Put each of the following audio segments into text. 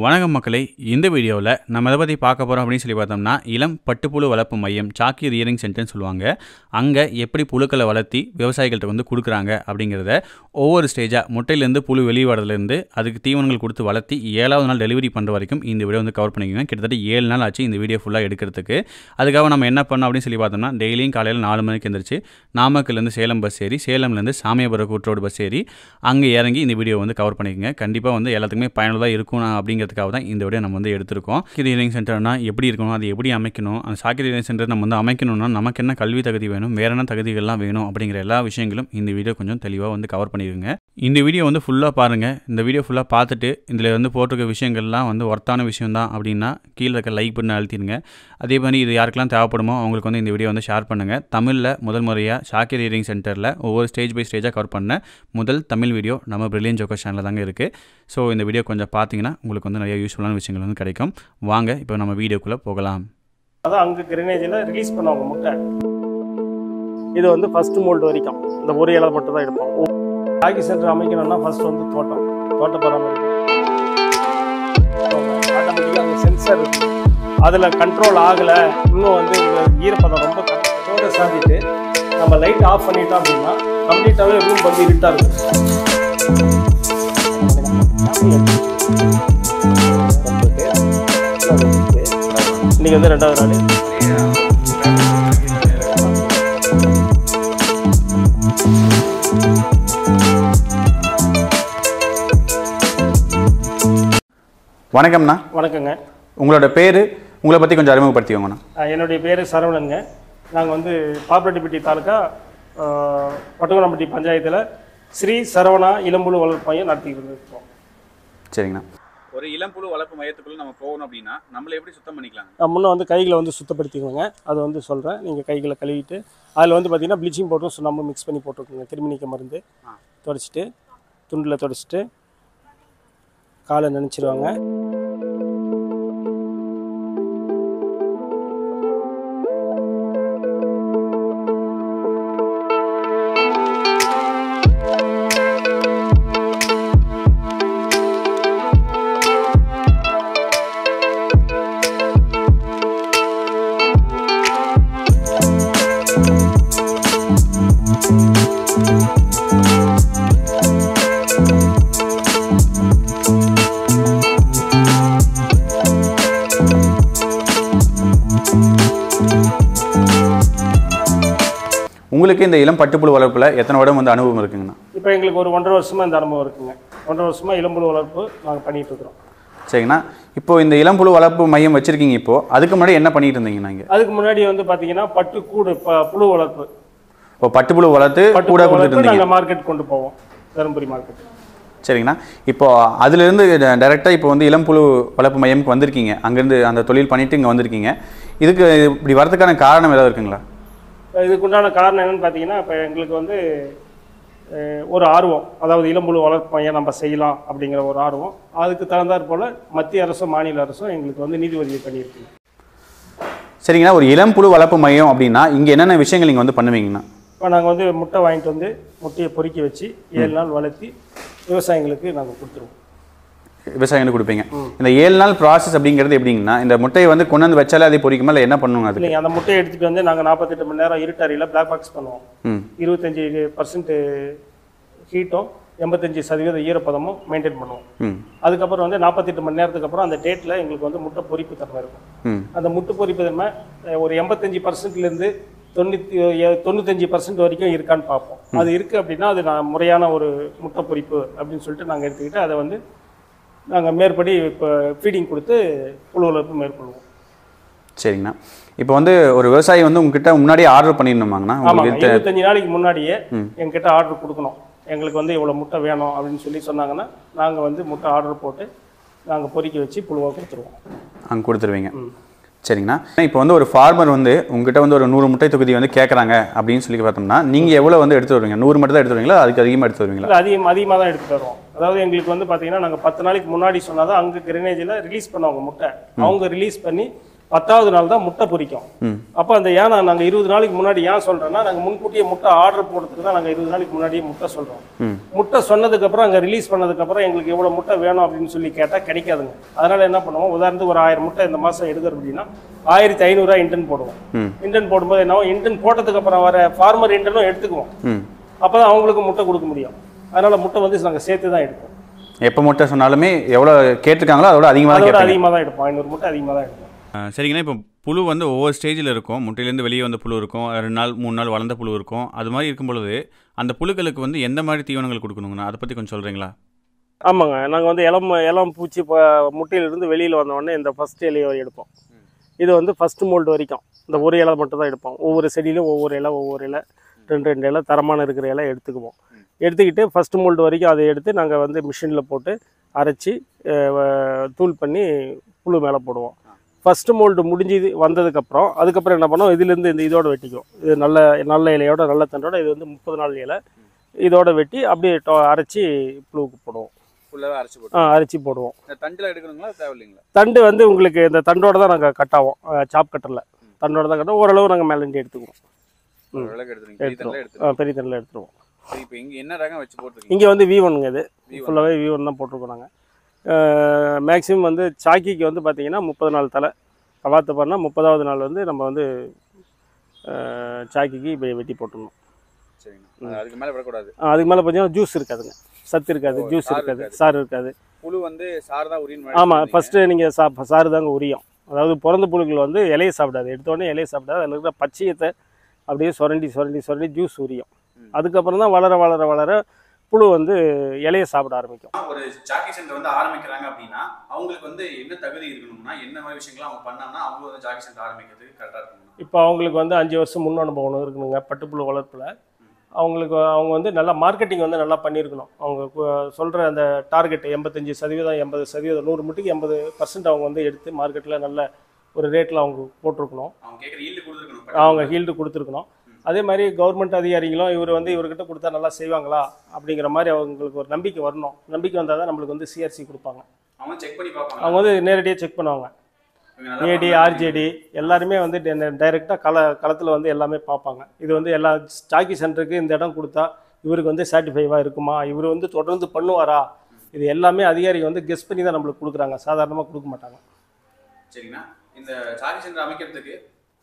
வணக்கம் மக்களே, இந்த வீடியோவில் நம்ம எதை பற்றி பார்க்க போகிறோம் அப்படின்னு சொல்லி பார்த்தோம்னா, இளம் பட்டுப்புழு வளர்ப்பு மையம் சாக்கி ரியரிங் சென்டர்னு சொல்லுவாங்க. அங்கே எப்படி புழுக்களை வளர்த்தி விவசாயிகள்கிட்ட வந்து கொடுக்குறாங்க அப்படிங்கிறத ஒவ்வொரு ஸ்டேஜாக முட்டையிலேருந்து புழு வெளியே வரதுலேருந்து அதுக்கு தீவனங்கள் கொடுத்து வளர்த்தி 7வது நாள் டெலிவரி பண்ணுற வரைக்கும் இந்த வீடியோ வந்து கவர் பண்ணிக்கோங்க. கிட்டத்தட்ட 7 நாள் ஆச்சு இந்த வீடியோ ஃபுல்லாக எடுக்கிறதுக்கு. அதுக்காக நம்ம என்ன பண்ணோம் அப்படின்னு சொல்லி பார்த்தோம்னா, டெய்லியும் காலையில் 4 மணிக்கு எழுந்திரிச்சு நாமக்கல்லேருந்து சேலம் பஸ் ஏறி, சேலம்லேருந்து சாமியாபுரம் கூட்ரோடு பஸ் ஏறி அங்கே இறங்கி இந்த வீடியோ வந்து கவர் பண்ணிக்கோங்க. கண்டிப்பாக வந்து எல்லாத்துக்குமே பயனுள்ளதாக இருக்கும் அப்படிங்கிறதுக்காக தான் இந்த வீடியோ நம்ம வந்து எடுத்திருக்கோம். சாக்கி ரியரிங் சென்டர்னா எப்படி இருக்கணும், அது எப்படி அமைக்கணும், அந்த சாக்கி ரியரிங் சென்டர் நம்ம வந்து அமைக்கணும்னா நமக்கு என்ன கல்வி தகுதி வேணும், வேற என்ன தகுதிகள்லாம் வேணும் அப்படிங்கிற எல்லா விஷயங்களும் இந்த வீடியோ கொஞ்சம் தெளிவாக வந்து கவர் பண்ணிடுங்க. இந்த வீடியோ வந்து ஃபுல்லாக பாருங்கள். இந்த வீடியோ ஃபுல்லாக பார்த்துட்டு இதில் வந்து போட்டிருக்க விஷயங்கள்லாம் வந்து ஒர்த்தான விஷயம் தான் அப்படின்னா கீழே இருக்க லைக் பண்ணி அழுத்திடுங்க. அதே மாதிரி இது யாருக்கெல்லாம் தேவைப்படுமோ அவங்களுக்கு வந்து இந்த வீடியோ வந்து ஷேர் பண்ணுங்கள். தமிழில் முதல் முறையாக சாக்கி ரியரிங் சென்டரில் ஒவ்வொரு ஸ்டேஜ் பை ஸ்டேஜாக கவர் பண்ண முதல் தமிழ் வீடியோ நம்ம பிரில்லியன்ட் ஜோக்கர் சேனலில் தாங்க இருக்குது. ஸோ இந்த வீடியோ கொஞ்சம் பார்த்தீங்கன்னா உங்களுக்கு வந்து நிறைய யூஸ்ஃபுல்லான விஷயங்கள் வந்து கிடைக்கும். வாங்க இப்போ நம்ம வீடியோக்குள்ளே போகலாம். அதான் அங்கே கிரனேஜில் ரிலீஸ் பண்ணுவாங்க முட்டை. இது வந்து ஃபர்ஸ்ட் மோல்டு வரைக்கும் இந்த ஒரு இலை மட்டும் தான் எடுப்போம். சாக்கி சென்டர் அமைக்கணும்னா ஃபர்ஸ்ட் வந்து தோட்ட பராமரிப்பு ஆட்டோமேட்டிக்காக அந்த சென்சர் இருக்குது, அதில் கண்ட்ரோல் ஆகலை, இன்னும் வந்து ஈரப்பதம் ரொம்ப கண்ட்ரோலை சாதிட்டு நம்ம லைட் ஆஃப் பண்ணிட்டோம் அப்படின்னா கம்ப்ளீட்டாகவே ரூம் வந்து இருட்டாக இருக்கும். இன்னைக்கு வந்து 2வது நாள். வணக்கம்ண்ணா. வணக்கங்க. உங்களோட பேர், உங்களை பற்றி கொஞ்சம் அறிமுகப்படுத்திக்கோங்கண்ணா. என்னுடைய பேர் சரவணனுங்க. நாங்கள் வந்து பாப்பரெட்டிப்பட்டி தாலுக்கா பட்டுக்கோணம்பட்டி பஞ்சாயத்தில் ஸ்ரீ சரவணா இளம்புழு வளர்ப்பு மையம் நடத்திக்கிட்டு இருக்கோம். சரிங்கண்ணா. ஒரு இளம்புழு வளர்ப்பு மையத்துக்குள்ளே நம்ம போகணும் அப்படின்னா நம்மளை எப்படி சுத்தம் பண்ணிக்கலாம்? முன்னே வந்து கைகளை வந்து சுத்தப்படுத்திக்கோங்க. அது வந்து சொல்கிறேன். நீங்கள் கைகளை கழுவிட்டு அதில் வந்து பார்த்திங்கன்னா ப்ளீச்சிங் பவுடரும் சுண்ணாம்பு மிக்ஸ் பண்ணி போட்டுக்கோங்க. கிருமி நீக்க மருந்து துடைச்சிட்டு துண்டில் துடைச்சிட்டு காலை நினச்சிடுவாங்க. உங்களுக்கு இந்த இளம் பட்டுப்புழு வளர்ப்பில் எத்தனை வருடம் வந்து அனுபவம் இருக்குங்கண்ணா? இப்போ எங்களுக்கு ஒரு 1.5 வருஷமாக இந்த அனுபவம் இருக்குங்க. 1.5 வருஷமாக இளம்புழு வளர்ப்பு நாங்கள் பண்ணிகிட்டு இருக்கிறோம். சரிங்கண்ணா. இப்போ இந்த இளம்புழு வளர்ப்பு மையம் வச்சுருக்கீங்க. இப்போது அதுக்கு முன்னாடி என்ன பண்ணிட்டு இருந்தீங்கண்ணா? இங்கே அதுக்கு முன்னாடி வந்து பார்த்தீங்கன்னா பட்டுக்கூடு புழு வளர்ப்பு, இப்போ பட்டுப்புழு வளர்த்து கூட கொடுத்துட்டு நாங்கள் மார்க்கெட் கொண்டு போவோம், தருமபுரி மார்க்கெட். சரிங்கண்ணா. இப்போ அதுலேருந்து டைரெக்டாக இப்போ வந்து இளம்புழு வளர்ப்பு மையமுக்கு வந்திருக்கீங்க. அங்கேருந்து அந்த தொழில் பண்ணிவிட்டு இங்கே வந்திருக்கீங்க. இதுக்கு இப்படி வரதுக்கான காரணம் ஏதாவது இருக்குங்களா? இதுக்குண்டான காரணம் என்னென்னு பார்த்தீங்கன்னா, இப்போ எங்களுக்கு வந்து ஒரு ஆர்வம், அதாவது இளம்புழு வளர்ப்பு மையம் நம்ம செய்யலாம் அப்படிங்கிற ஒரு ஆர்வம். அதுக்கு தகுந்தாற் போல் மத்திய அரசும் மாநில அரசும் எங்களுக்கு வந்து நிதி உதவி பண்ணியிருக்கு. சரிங்கண்ணா. ஒரு இளம்புழு வளர்ப்பு மையம் அப்படின்னா இங்கே என்னென்ன விஷயங்கள் நீங்கள் வந்து பண்ணுவீங்கண்ணா? இப்போ நாங்கள் வந்து முட்டை வாங்கிட்டு வந்து முட்டையை பொறுக்கி வச்சு 7 நாள் வளர்த்தி விவசாயிகளுக்கு நாங்கள் கொடுத்துருவோம். விவசாயிகளுக்கு கொடுப்பீங்க. இந்த 7 நாள் ப்ராசஸ் அப்படிங்கிறது எப்படிங்கன்னா, இந்த முட்டையை வந்து கொண்டு வந்து வச்சாலே அதை பொறிக்குமா இல்லை என்ன பண்ணுவோங்க? அது இல்லைங்க, அந்த முட்டையை எடுத்துகிட்டு வந்து நாங்கள் 48 மணி நேரம் இருட்டறையில் பிளாக் பாக்ஸ் பண்ணுவோம். 25% ஹீட்டும் 85% ஈரப்பதமும் மெயின்டைன் பண்ணுவோம். அதுக்கப்புறம் வந்து 48 மணி நேரத்துக்கு அப்புறம் அந்த டேட்டில் எங்களுக்கு வந்து முட்டை பொறிப்பு தன்மை இருக்கும். அந்த முட்டை பொறிப்பு தன்மை ஒரு 85%லேருந்து 95% வரைக்கும் இருக்கான்னு பார்ப்போம். அது இருக்குது அப்படின்னா அது முறையான ஒரு முட்டை பொறிப்பு அப்படின்னு சொல்லிட்டு நாங்கள் எடுத்துக்கிட்டு அதை வந்து நாங்கள் மேற்படி இப்போ ஃபீடிங் கொடுத்து புழு வளர்ப்பு மேற்கொள்வோம். சரிங்கண்ணா. இப்போ வந்து ஒரு விவசாயி வந்து உங்ககிட்ட முன்னாடியே ஆர்டர் பண்ணிடணுமாங்கண்ணா? ஆமாம், 25 நாளைக்கு முன்னாடியே எங்ககிட்ட ஆர்டர் கொடுக்கணும். எங்களுக்கு வந்து இவ்வளோ முட்டை வேணும் அப்படின்னு சொல்லி சொன்னாங்கன்னா நாங்கள் வந்து முட்டை ஆர்டர் போட்டு நாங்கள் பொறிக்க வச்சு புழுவாக கொடுத்துருவோம். அங்கே கொடுத்துருவீங்க. சரிங்கண்ணா. இப்போ வந்து ஒரு ஃபார்மர் வந்து உங்ககிட்ட வந்து ஒரு 100 முட்டை தொகுதி வந்து கேட்குறாங்க அப்படின்னு சொல்லி பார்த்தோம்னா நீங்கள் எவ்வளோ வந்து எடுத்து வருவீங்க? 100 மட்டும் தான் எடுத்து வருவீங்களா, அதுக்கு அதிகமாக எடுத்து வருவீங்களா? அதிகமாக தான் எடுத்துகிட்டு வருவோம். அதாவது எங்களுக்கு வந்து பார்த்தீங்கன்னா நாங்கள் 10 நாளைக்கு முன்னாடி சொன்னால் தான் அங்கே கிரனேஜில் ரிலீஸ் பண்ணுவாங்க முட்டை. அவங்க ரிலீஸ் பண்ணி 10வது நாள் தான் முட்டை பொரிக்கும். அப்போ அந்த ஏன்னா நாங்கள் 20 நாளைக்கு முன்னாடி ஏன் சொல்கிறோன்னா, நாங்கள் முன்கூட்டியே முட்டை ஆர்டர் போடுறதுக்கு தான் நாங்கள் 20 நாளைக்கு முன்னாடியே முட்டை சொல்கிறோம். முட்டை சொன்னதுக்கப்புறம் அங்கே ரிலீஸ் பண்ணதுக்கப்புறம் எங்களுக்கு எவ்வளோ முட்டை வேணும் அப்படின்னு சொல்லி கேட்டால் கிடைக்காதுங்க. அதனால் என்ன பண்ணுவோம், உதாரணத்துக்கு ஒரு 1000 முட்டை இந்த மாதம் எடுக்கிறோம் அப்படின்னா 1500 இன்டன் போடுவோம். இன்டன் போடும்போது என்ன, இன்டன் போட்டதுக்கப்புறம் வர ஃபார்மர் இன்டனும் எடுத்துக்குவோம். அப்போ தான் அவங்களுக்கு முட்டை கொடுக்க முடியும். அதனால் முட்டை வந்து நாங்கள் சேர்த்து தான் எடுப்போம். எப்போ முட்டை சொன்னாலுமே எவ்வளோ கேட்டிருக்காங்களோ அதோட அதிகமாக தான் எடுப்போம். 500 முட்டை அதிகமாக தான் எடுப்போம். சரிங்கண்ணா, இப்போ புழு வந்து ஒவ்வொரு ஸ்டேஜில் இருக்கும். முட்டையிலேருந்து வெளியே வந்த புழு இருக்கும், 2 நாள் 3 நாள் வளர்ந்த புழு இருக்கும். அது மாதிரி இருக்கும் பொழுது அந்த புழுக்களுக்கு வந்து எந்த மாதிரி தீவனங்கள் கொடுக்கணுங்கண்ணா, அதை பற்றி கொஞ்சம் சொல்கிறீங்களா? ஆமாங்க, நாங்கள் வந்து இளம் பூச்சி முட்டையிலிருந்து வெளியில் வந்தோடனே இந்த ஃபஸ்ட் இலையை எடுப்போம். இது வந்து ஃபஸ்ட்டு மோல்டு வரைக்கும் இந்த ஒரு இலை மட்டும் தான் எடுப்போம். ஒவ்வொரு செடியிலும் ஒவ்வொரு இலை 2 இலை தரமான இருக்கிற இலை எடுத்துக்குவோம். எடுத்துக்கிட்டு ஃபஸ்ட்டு மோல்டு வரைக்கும் அதை எடுத்து நாங்கள் வந்து மிஷினில் போட்டு அரைச்சி தூள் பண்ணி புழு மேலே போடுவோம். ஃபஸ்ட்டு மோல்டு முடிஞ்சு வந்ததுக்கப்புறம் அதுக்கப்புறம் என்ன பண்ணோம், இதுலேருந்து இந்த இதோட வெட்டிக்குவோம். இது நல்ல இலையோட நல்ல தண்டோட இது வந்து 30 நாள் இலை இதோட வெட்டி அப்படியே அரைச்சி புழுவுக்கு போடுவோம். அரைச்சி போடுவோம். தண்டில் எடுக்கணுங்களா தேவையில்லைங்களா? தண்டு வந்து உங்களுக்கு இந்த தண்டோட தான் நாங்கள் கட்டாவோம். சாப் கட்டரில் தண்டோட தான் கட்டுவோம். ஓரளவு நாங்கள் மேலேண்டி எடுத்துக்குவோம். பெரிய தண்டில் எடுத்துருவோம். இப்போ இங்கே என்ன ரகம் வச்சு போட்டுருக்கீங்க? இங்கே வந்து V1ங்க, இது ஃபுல்லாகவே V1 தான் போட்டிருக்கோம் நாங்கள். மேக்ஸிமம் வந்து சாக்கிக்கு வந்து பார்த்திங்கன்னா 30 நாள் தலை கவாத்து பண்ணால் 30வது நாள் வந்து நம்ம வந்து சாக்கிக்கு இப்போ வெட்டி போட்டுடணும். சரிங்க, அதுக்கு மேலே விடக்கூடாது. அதுக்கு மேலே பார்த்தீங்கன்னா ஜூஸ் இருக்காதுங்க, சத்து இருக்காது, ஜூஸ் இருக்காது, சாறு இருக்காது. புழு வந்து சாறு தான் உரியும். ஆமாம், ஃபஸ்ட்டு நீங்கள் சாறு தாங்க உரியும். அதாவது பிறந்த புழுக்கள் வந்து இலையை சாப்பிடாது, எடுத்தோடனே இலையை சாப்பிடாது. அதில் இருக்கிற பச்சையத்தை அப்படியே சுரண்டி ஜூஸ் உரியும். அதுக்கப்புறம் தான் வளர புழு வந்து இலையை சாப்பிட ஆரம்பிக்கும். ஒரு சாக்கி சென்டர் வந்து ஆரம்பிக்கிறாங்க அப்படின்னா அவங்களுக்கு வந்து என்ன தகுதி இருக்கணும்னா, என்ன மாதிரி விஷயங்கள்லாம் அவங்க பண்ணாங்கன்னா அவங்க வந்து சாக்கி சென்டர் ஆரம்பிக்கிறது கரெக்டாக இருக்கணும்? இப்போ அவங்களுக்கு வந்து 5 வருஷம் முன் அனுபவம் இருக்கணுங்க பட்டுப்புழு வளர்ப்பில். அவங்க வந்து நல்லா மார்க்கெட்டிங் வந்து நல்லா பண்ணியிருக்கணும். அவங்க சொல்கிற அந்த டார்கெட் 85%, 80%, 100 முட்டைக்கு 80% அவங்க வந்து எடுத்து மார்க்கெட்டில் நல்ல ஒரு ரேட்டில் அவங்க போட்டிருக்கணும். அவங்க ஹீல்டு கொடுத்துருக்கணும். அதே மாதிரி கவர்மெண்ட் அதிகாரிகளும் இவர்கிட்ட கொடுத்தா நல்லா செய்வாங்களா அப்படிங்கிற மாதிரி அவங்களுக்கு ஒரு நம்பிக்கை வரணும். நம்பிக்கை வந்தால் தான் நம்மளுக்கு வந்து CRC கொடுப்பாங்க. அவங்க வந்து நேரடியாக செக் பண்ணுவாங்க. AD RJD எல்லாருமே வந்து டைரெக்டாக களத்தில் வந்து எல்லாமே பார்ப்பாங்க. இது வந்து எல்லா சாக்கி சென்டருக்கு இந்த இடம் கொடுத்தா இவருக்கு வந்து சாட்டிஃபைவாக இருக்குமா, இவர் வந்து தொடர்ந்து பண்ணுவாரா, இது எல்லாமே அதிகாரிகள் வந்து கெஸ் பண்ணி தான் நம்மளுக்கு கொடுக்குறாங்க, சாதாரணமாக கொடுக்க மாட்டாங்க. சரிங்கண்ணா, இந்த சாக்கி சென்டர் அமைக்கிறதுக்கு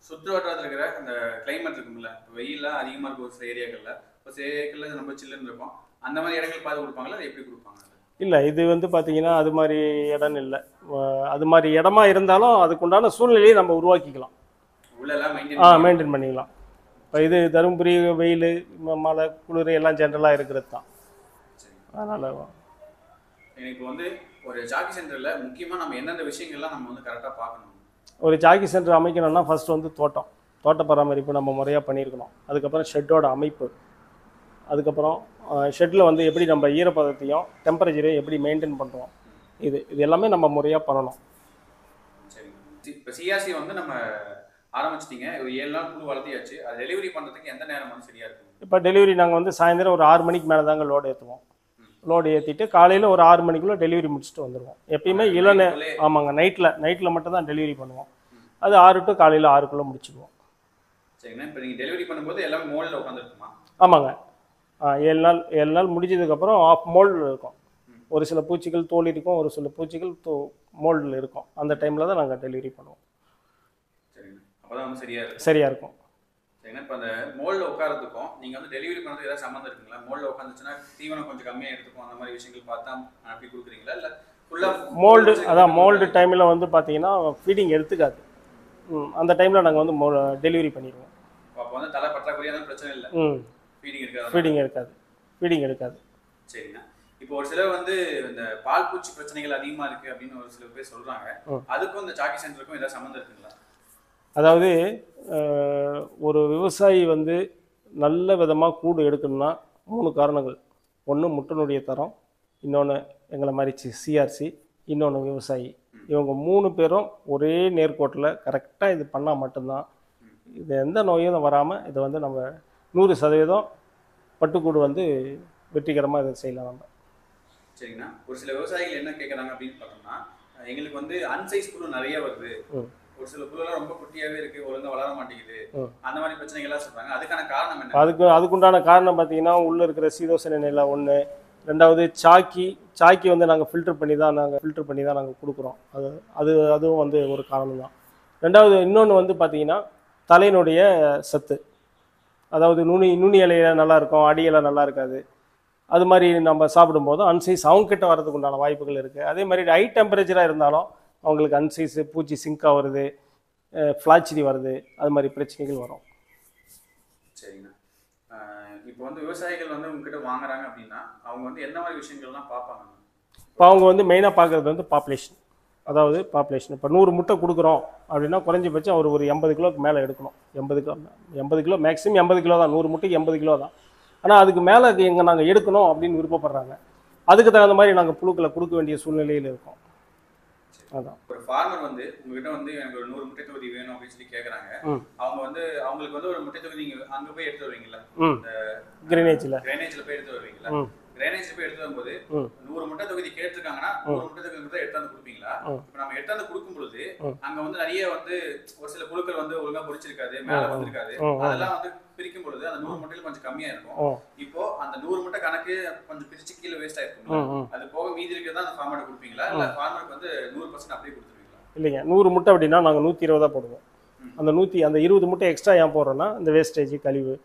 சுற்று வட்டாரத்தில் இருக்கிற அந்த கிளைமேட் இருக்கும்ல, வெயிலாம் அதிகமாக இருக்கும் ஒரு சில ஏரியாக்களில், ஒரு சில ஏரியாக்களில் ரொம்ப சில்லுன்னு இருக்கும். அந்த மாதிரி இடங்கள் பார்த்து கொடுப்பாங்களா, அதை எப்படி கொடுப்பாங்க? இல்லை, இது வந்து பார்த்தீங்கன்னா அது மாதிரி இடம் இல்லை. அது மாதிரி இடமா இருந்தாலும் அதுக்குண்டான சூழ்நிலையை நம்ம உருவாக்கிக்கலாம், மெயின்டைன் பண்ணிக்கலாம். இப்போ இது தருமபுரி வெயில் மழை குளிர் எல்லாம் ஜென்ரலாக இருக்கிறது தான். அதனால் எனக்கு வந்து ஒரு சாக்கி சென்டரில் முக்கியமாக நம்ம எந்தெந்த விஷயங்கள்லாம் நம்ம வந்து கரெக்டாக பார்க்கணும்? ஒரு சாக்கி சென்டர் அமைக்கணும்னா ஃபஸ்ட்டு வந்து தோட்ட பராமரிப்பு நம்ம முறையாக பண்ணியிருக்கணும். அதுக்கப்புறம் ஷெட்டோட அமைப்பு, அதுக்கப்புறம் ஷெட்டில் வந்து எப்படி நம்ம ஈரப்பதத்தையும் டெம்பரேச்சரையும் எப்படி மெயின்டைன் பண்ணுறோம், இது எல்லாமே நம்ம முறையாக பண்ணணும். சரி, இப்போ CRC வந்து நம்ம ஆரம்பிச்சிட்டிங்க, ஒரு 7 நாள் புழு வளர்த்தியாச்சு. அது டெலிவரி பண்ணுறதுக்கு எந்த நேரம் வந்து சரியாக இருக்கும்? இப்போ டெலிவரி நாங்கள் வந்து சாயந்தரம் ஒரு 6 மணிக்கு மேலே தாங்க லோடு ஏற்றுவோம். லோடு ஏற்றிட்டு காலையில் ஒரு 6 மணிக்குள்ளே டெலிவரி முடிச்சுட்டு வந்துடுவோம். எப்பயுமே ஆமாங்க, நைட்டில் மட்டும் தான் டெலிவரி பண்ணுவோம். அது 6 to காலையில் 6க்குள்ளே முடிச்சுடுவோம். சரிங்கண்ணா, இப்போ நீங்கள் டெலிவரி பண்ணும்போது எல்லாமே மோல்டில் உட்காந்துருக்குமா? ஆமாங்க, 7 நாள் முடிஞ்சதுக்கப்புறம் ஆஃப் மோல்டில் இருக்கும். ஒரு சில பூச்சிகள் தோல் இருக்கும், ஒரு சில பூச்சிகள் மோல்டில் இருக்கும். அந்த டைமில் தான் நாங்கள் டெலிவரி பண்ணுவோம். சரிங்கண்ணா, அப்போ தான் வந்து சரியாக இருக்கும். சரிங்கண்ணா, இப்போ அந்த மோல்டில் உட்காரத்துக்கும் நீங்கள் வந்து டெலிவரி பண்ணுறது ஏதாவது சம்மந்தம் இருக்குங்களா? மோல்டில் உட்காந்துச்சுன்னா தீவனம் கொஞ்சம் கம்மியாக எடுத்துக்கும், அந்த மாதிரி விஷயங்கள் பார்த்தா அப்படி கொடுக்குறீங்களா, இல்லை ஃபுல்லாக மோல்டு டைமில் வந்து பார்த்தீங்கன்னா ஃபீடிங் எடுத்துக்காது. அந்த டைமில் நாங்கள் வந்து டெலிவரி பண்ணிடுவோம். அப்போ வந்து தலை பற்றாக்குறையாக பிரச்சனை இல்லை, ஃபீடிங் எடுக்காது. சரிண்ணா, இப்போ ஒரு சிலர் வந்து இந்த பால் பூச்சி பிரச்சனைகள் அதிகமாக இருக்குது அப்படின்னு ஒரு சில பேர் சொல்கிறாங்க. அதுக்கும் இந்த சாக்கி சென்டருக்கும் ஏதாவது சம்மந்தம் இருக்குங்களா? அதாவது ஒரு விவசாயி வந்து நல்ல விதமாக கூடு எடுக்கணும்னா 3 காரணங்கள். ஒன்று முட்டனுடைய தரம், இன்னொன்று எங்களை மாதிரி CRC, இன்னொன்று விவசாயி. இவங்க 3 பேரும் ஒரே நேர்கோட்டில் கரெக்டாக இது பண்ணால் மட்டும்தான் இது எந்த நோயும் வராமல் இதை வந்து நம்ம 100% பட்டுக்கூடு வந்து வெற்றிகரமாக இதை செய்யலாம் நம்ம. சரிங்கண்ணா, ஒரு சில விவசாயிகள் என்ன கேட்குறாங்க அப்படின்னு பார்த்தோம்னா, எங்களுக்கு வந்து அன்சைஸ் புழு நிறைய வருது, ஒரு சில புல்லுலாம் ரொம்ப குட்டியாவே இருக்கு, ஒழுங்கா வளர மாட்டேங்குது, அந்த மாதிரி பிரச்சனைகள்லாம் சொல்றாங்க. அதுக்கான காரணம் என்ன? அதுக்குண்டான காரணம் பார்த்தீங்கன்னா உள்ள இருக்கிற சீதோசன நிலை ஒன்று, ரெண்டாவது சாக்கி வந்து நாங்கள் ஃபில்டர் பண்ணி தான் நாங்கள் கொடுக்குறோம். அதுவும் வந்து ஒரு காரணம் தான். ரெண்டாவது இன்னொன்று வந்து பார்த்தீங்கன்னா தலையினுடைய சத்து, அதாவது நுனி இலையில நல்லா இருக்கும், அடி இலை நல்லா இருக்காது. அது மாதிரி நம்ம சாப்பிடும்போது அன்சைஸ் அவங்ககிட்ட வரதுக்கு உண்டான வாய்ப்புகள் இருக்குது. அதே மாதிரி ஹை டெம்பரேச்சராக இருந்தாலும் அவங்களுக்கு அன்சைஸு, பூச்சி சிங்காக வருது, ஃப்ளாச்சிரி வருது, அது மாதிரி பிரச்சனைகள் வரும். சரிங்கண்ணா. இப்போ வந்து விவசாயிகள் வந்து உங்ககிட்ட வாங்குறாங்க அப்படின்னா அவங்க வந்து என்ன மாதிரி விஷயங்கள்லாம் பார்ப்பாங்க? இப்போ அவங்க வந்து மெயினாக பார்க்குறது வந்து பாப்புலேஷன். அதாவது பாப்புலேஷன் இப்போ 100 முட்டை கொடுக்குறோம் அப்படின்னா குறைஞ்சபட்சம் அவர் ஒரு 80 கிலோக்கு மேலே எடுக்கணும். 80 கிலோ மேக்ஸிமம் 80 கிலோ தான், 100 முட்டைக்கு 80 கிலோ தான். ஆனால் அதுக்கு மேலே எங்கே நாங்கள் எடுக்கணும் அப்படின்னு விருப்பப்படுறாங்க. அதுக்கு தகுந்த மாதிரி நாங்கள் புழுக்களை கொடுக்க வேண்டிய சூழ்நிலையில் இருக்கோம். அதான் ஒரு ஃபார்மர் வந்து உங்ககிட்ட வந்து எனக்கு ஒரு 100 முட்டை தொகுதி வேணும் அப்படின்னு சொல்லி கேட்குறாங்க. அவங்க வந்து அவங்களுக்கு வந்து ஒரு முட்டை தொகுதி நீங்கள் அங்கே போய் எடுத்து வருவீங்களா? கிரேனேஜில் போய் எடுத்து வருவீங்களா? கிரேனேஜ் போய் எடுத்து வரும்போது 100 முட்டை தொகுதி கேட்டிருக்காங்கன்னா 100 முட்டை தொகுதி மட்டும் எடுத்தாந்து கொடுப்பீங்களா? இப்போ நம்ம எடுத்தாந்து கொடுக்கும் பொழுது அங்க வந்து நிறைய வந்து ஒரு சில புழுக்கள் வந்து ஒழுங்கா பொரிச்சிருக்காது, மேல வந்திருக்காது, அதெல்லாம் வந்து பிரிக்கும் பொழுது அந்த 100 முட்டையில கொஞ்சம் கம்மியா இருக்கும். இப்போ அந்த 100 முட்டை கணக்கு கொஞ்சம் பிரிச்சு கீழே வேஸ்ட் ஆயிருக்கும். அது போக மீதி இருக்கிறதா அந்த ஃபார்மர் கொடுப்பீங்களா, இல்ல ஃபார்மருக்கு வந்து 100% அப்படியே கொடுத்துருவீங்களா? இல்லைங்க, 100 முட்டை அப்படின்னா நாங்கள் 120 போடுவோம். அந்த 20 முட்டை எக்ஸ்ட்ரா ஏன் போடுறோன்னா இந்த வேஸ்டேஜ் கழிவு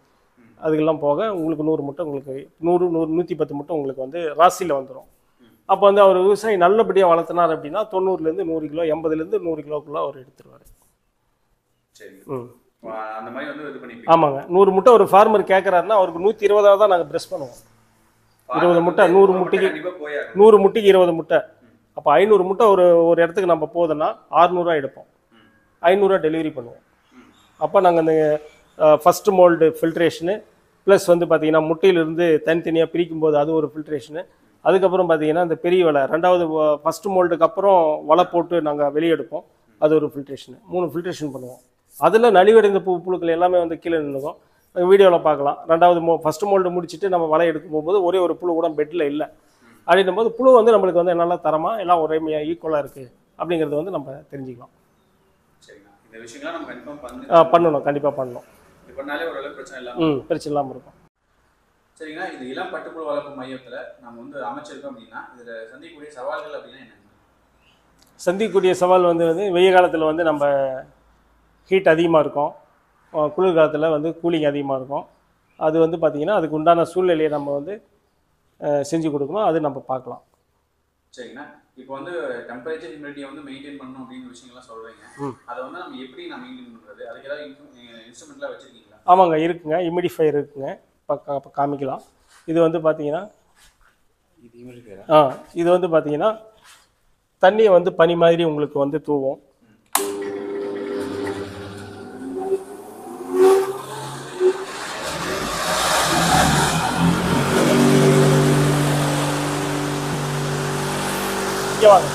அதுக்கெல்லாம் போக உங்களுக்கு 100 முட்டை, உங்களுக்கு 110 முட்டை உங்களுக்கு வந்து ராசியில் வந்துடும். அப்போ வந்து அவர் விவசாயி நல்லபடியாக வளர்த்தினார் அப்படின்னா 90லேருந்து 100 கிலோ, 80லேருந்து 100 கிலோக்குள்ளே அவர் எடுத்துருவார். சரி, அந்த மாதிரி வந்து இது பண்ணி. ஆமாங்க, 100 முட்டை ஒரு ஃபார்மர் கேட்குறாருன்னா அவருக்கு 120 தான் நாங்கள் ப்ரெஸ் பண்ணுவோம். 20 முட்டை 100 முட்டைக்கு 20 முட்டை. அப்போ 500 முட்டை ஒரு இடத்துக்கு நம்ம போகுதுன்னா 600 எடுப்போம், 500 டெலிவரி பண்ணுவோம். அப்போ நாங்கள் அந்த ஃபஸ்ட்டு மோல்டு ஃபில்ட்ரேஷனு ப்ளஸ் வந்து பார்த்திங்கன்னா முட்டையிலிருந்து தனித்தனியாக பிரிக்கும் போது அது ஒரு ஃபில்ட்ரேஷனு. அதுக்கப்புறம் பார்த்திங்கன்னா இந்த பெரிய வலை, ரெண்டாவது ஃபஸ்ட்டு மோல்டுக்கு அப்புறம் வலை போட்டு நாங்கள் வெளியெடுப்போம், அது ஒரு ஃபில்ட்ரேஷனு. 3 ஃபில்ட்ரேஷன் பண்ணுவோம். அதில் நலிவடைந்த புழுக்கள் எல்லாமே வந்து கீழே நின்றுக்கும், வீடியோவில் பார்க்கலாம். ரெண்டாவது ஃபஸ்ட்டு மோல்டு முடிச்சுட்டு நம்ம வலை எடுக்கும் போகும்போது ஒரே ஒரு புழு கூட பெட்டில் இல்லை அப்படின்னும் போது புழு வந்து நம்மளுக்கு வந்து நல்லா தரமாக எல்லாம் ஒரே ஈக்குவலாக இருக்குது அப்படிங்கிறது வந்து நம்ம தெரிஞ்சுக்கலாம். பண்ணணும், கண்டிப்பாக பண்ணணும். பிரச்சனை இல்லாமல் இருக்கும். சரிங்களா, இது இளம் பட்டுப்புழு வளர்ப்பு மையத்தில் நம்ம வந்து அமைச்சிருக்கோம் அப்படின்னா இதில் சந்திக்கக்கூடிய சவால்கள் அப்படின்னா என்ன? சந்திக்கக்கூடிய சவால் வந்து வெய்ய காலத்தில் வந்து நம்ம ஹீட் அதிகமாக இருக்கும், குளிர் காலத்தில் வந்து கூலிங் அதிகமாக இருக்கும். அது வந்து பார்த்திங்கன்னா அதுக்கு உண்டான சூழ்நிலையை நம்ம வந்து செஞ்சு கொடுக்கணும், அது நம்ம பார்க்கலாம். சரிங்கண்ணா, இப்போ வந்து டெம்பரேச்சர் ஹியூமிடிட்டியை வந்து மெயின்டைன் பண்ணணும் அப்படிங்கிற விஷயங்கள்லாம் சொல்கிறீங்க. அதை வந்து நம்ம எப்படி நான் மெயின்டைன் பண்ணுறது, அதுக்கு ஏதாவது இன்ஸ்ட்ருமெண்ட்லாம் வச்சுருக்கீங்களா? ஆமாங்க, இருக்குங்க, ஹியூமிடிஃபையர் இருக்குங்க. இப்போ காமிக்கலாம். இது வந்து பார்த்தீங்கன்னா இது வந்து பார்த்தீங்கன்னா தண்ணியை வந்து பனி மாதிரி உங்களுக்கு வந்து தூவும். இங்கே வாங்க.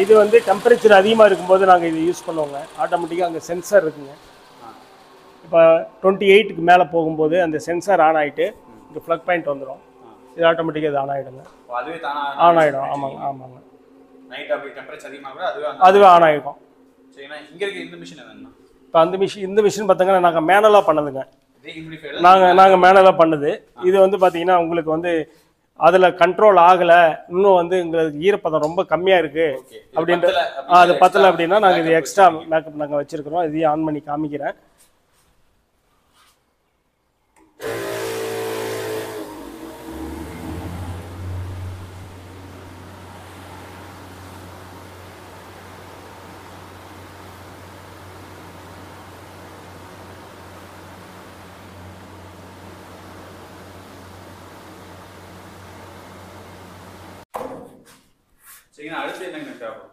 இது வந்து டெம்பரேச்சர் அதிகமாக இருக்கும்போது நாங்கள் இது யூஸ் பண்ணுவோங்க. ஆட்டோமேட்டிக்காக அங்கே சென்சார் இருக்குங்க. இப்போ 28க்கு மேலே போகும்போது அந்த சென்சார் ஆன் ஆகிட்டு இங்கே ப்ளக் பாயிண்ட் வந்துடும், இது ஆட்டோமேட்டிக்காக இது ஆன் ஆகிடுங்க. ஆன் ஆகிடும். ஆமாங்க ஆமாங்க, அதுவே ஆன் ஆகிடும். இப்போ இந்த மிஷின் பார்த்தீங்கன்னா நாங்கள் மேனலாக பண்ணதுங்க. நாங்கள் மேனலாக பண்ணது. இது வந்து பார்த்தீங்கன்னா உங்களுக்கு வந்து அதில் கண்ட்ரோல் ஆகலை, இன்னும் வந்து எங்களுக்கு ஈரப்பதம் ரொம்ப கம்மியாக இருக்குது அப்படின்ட்டு அது பத்தலை அப்படின்னா நாங்கள் இது எக்ஸ்ட்ரா மேக்கப் நாங்கள் வச்சுருக்கிறோம். இதையும் ஆன் பண்ணி காமிக்கிறேன்.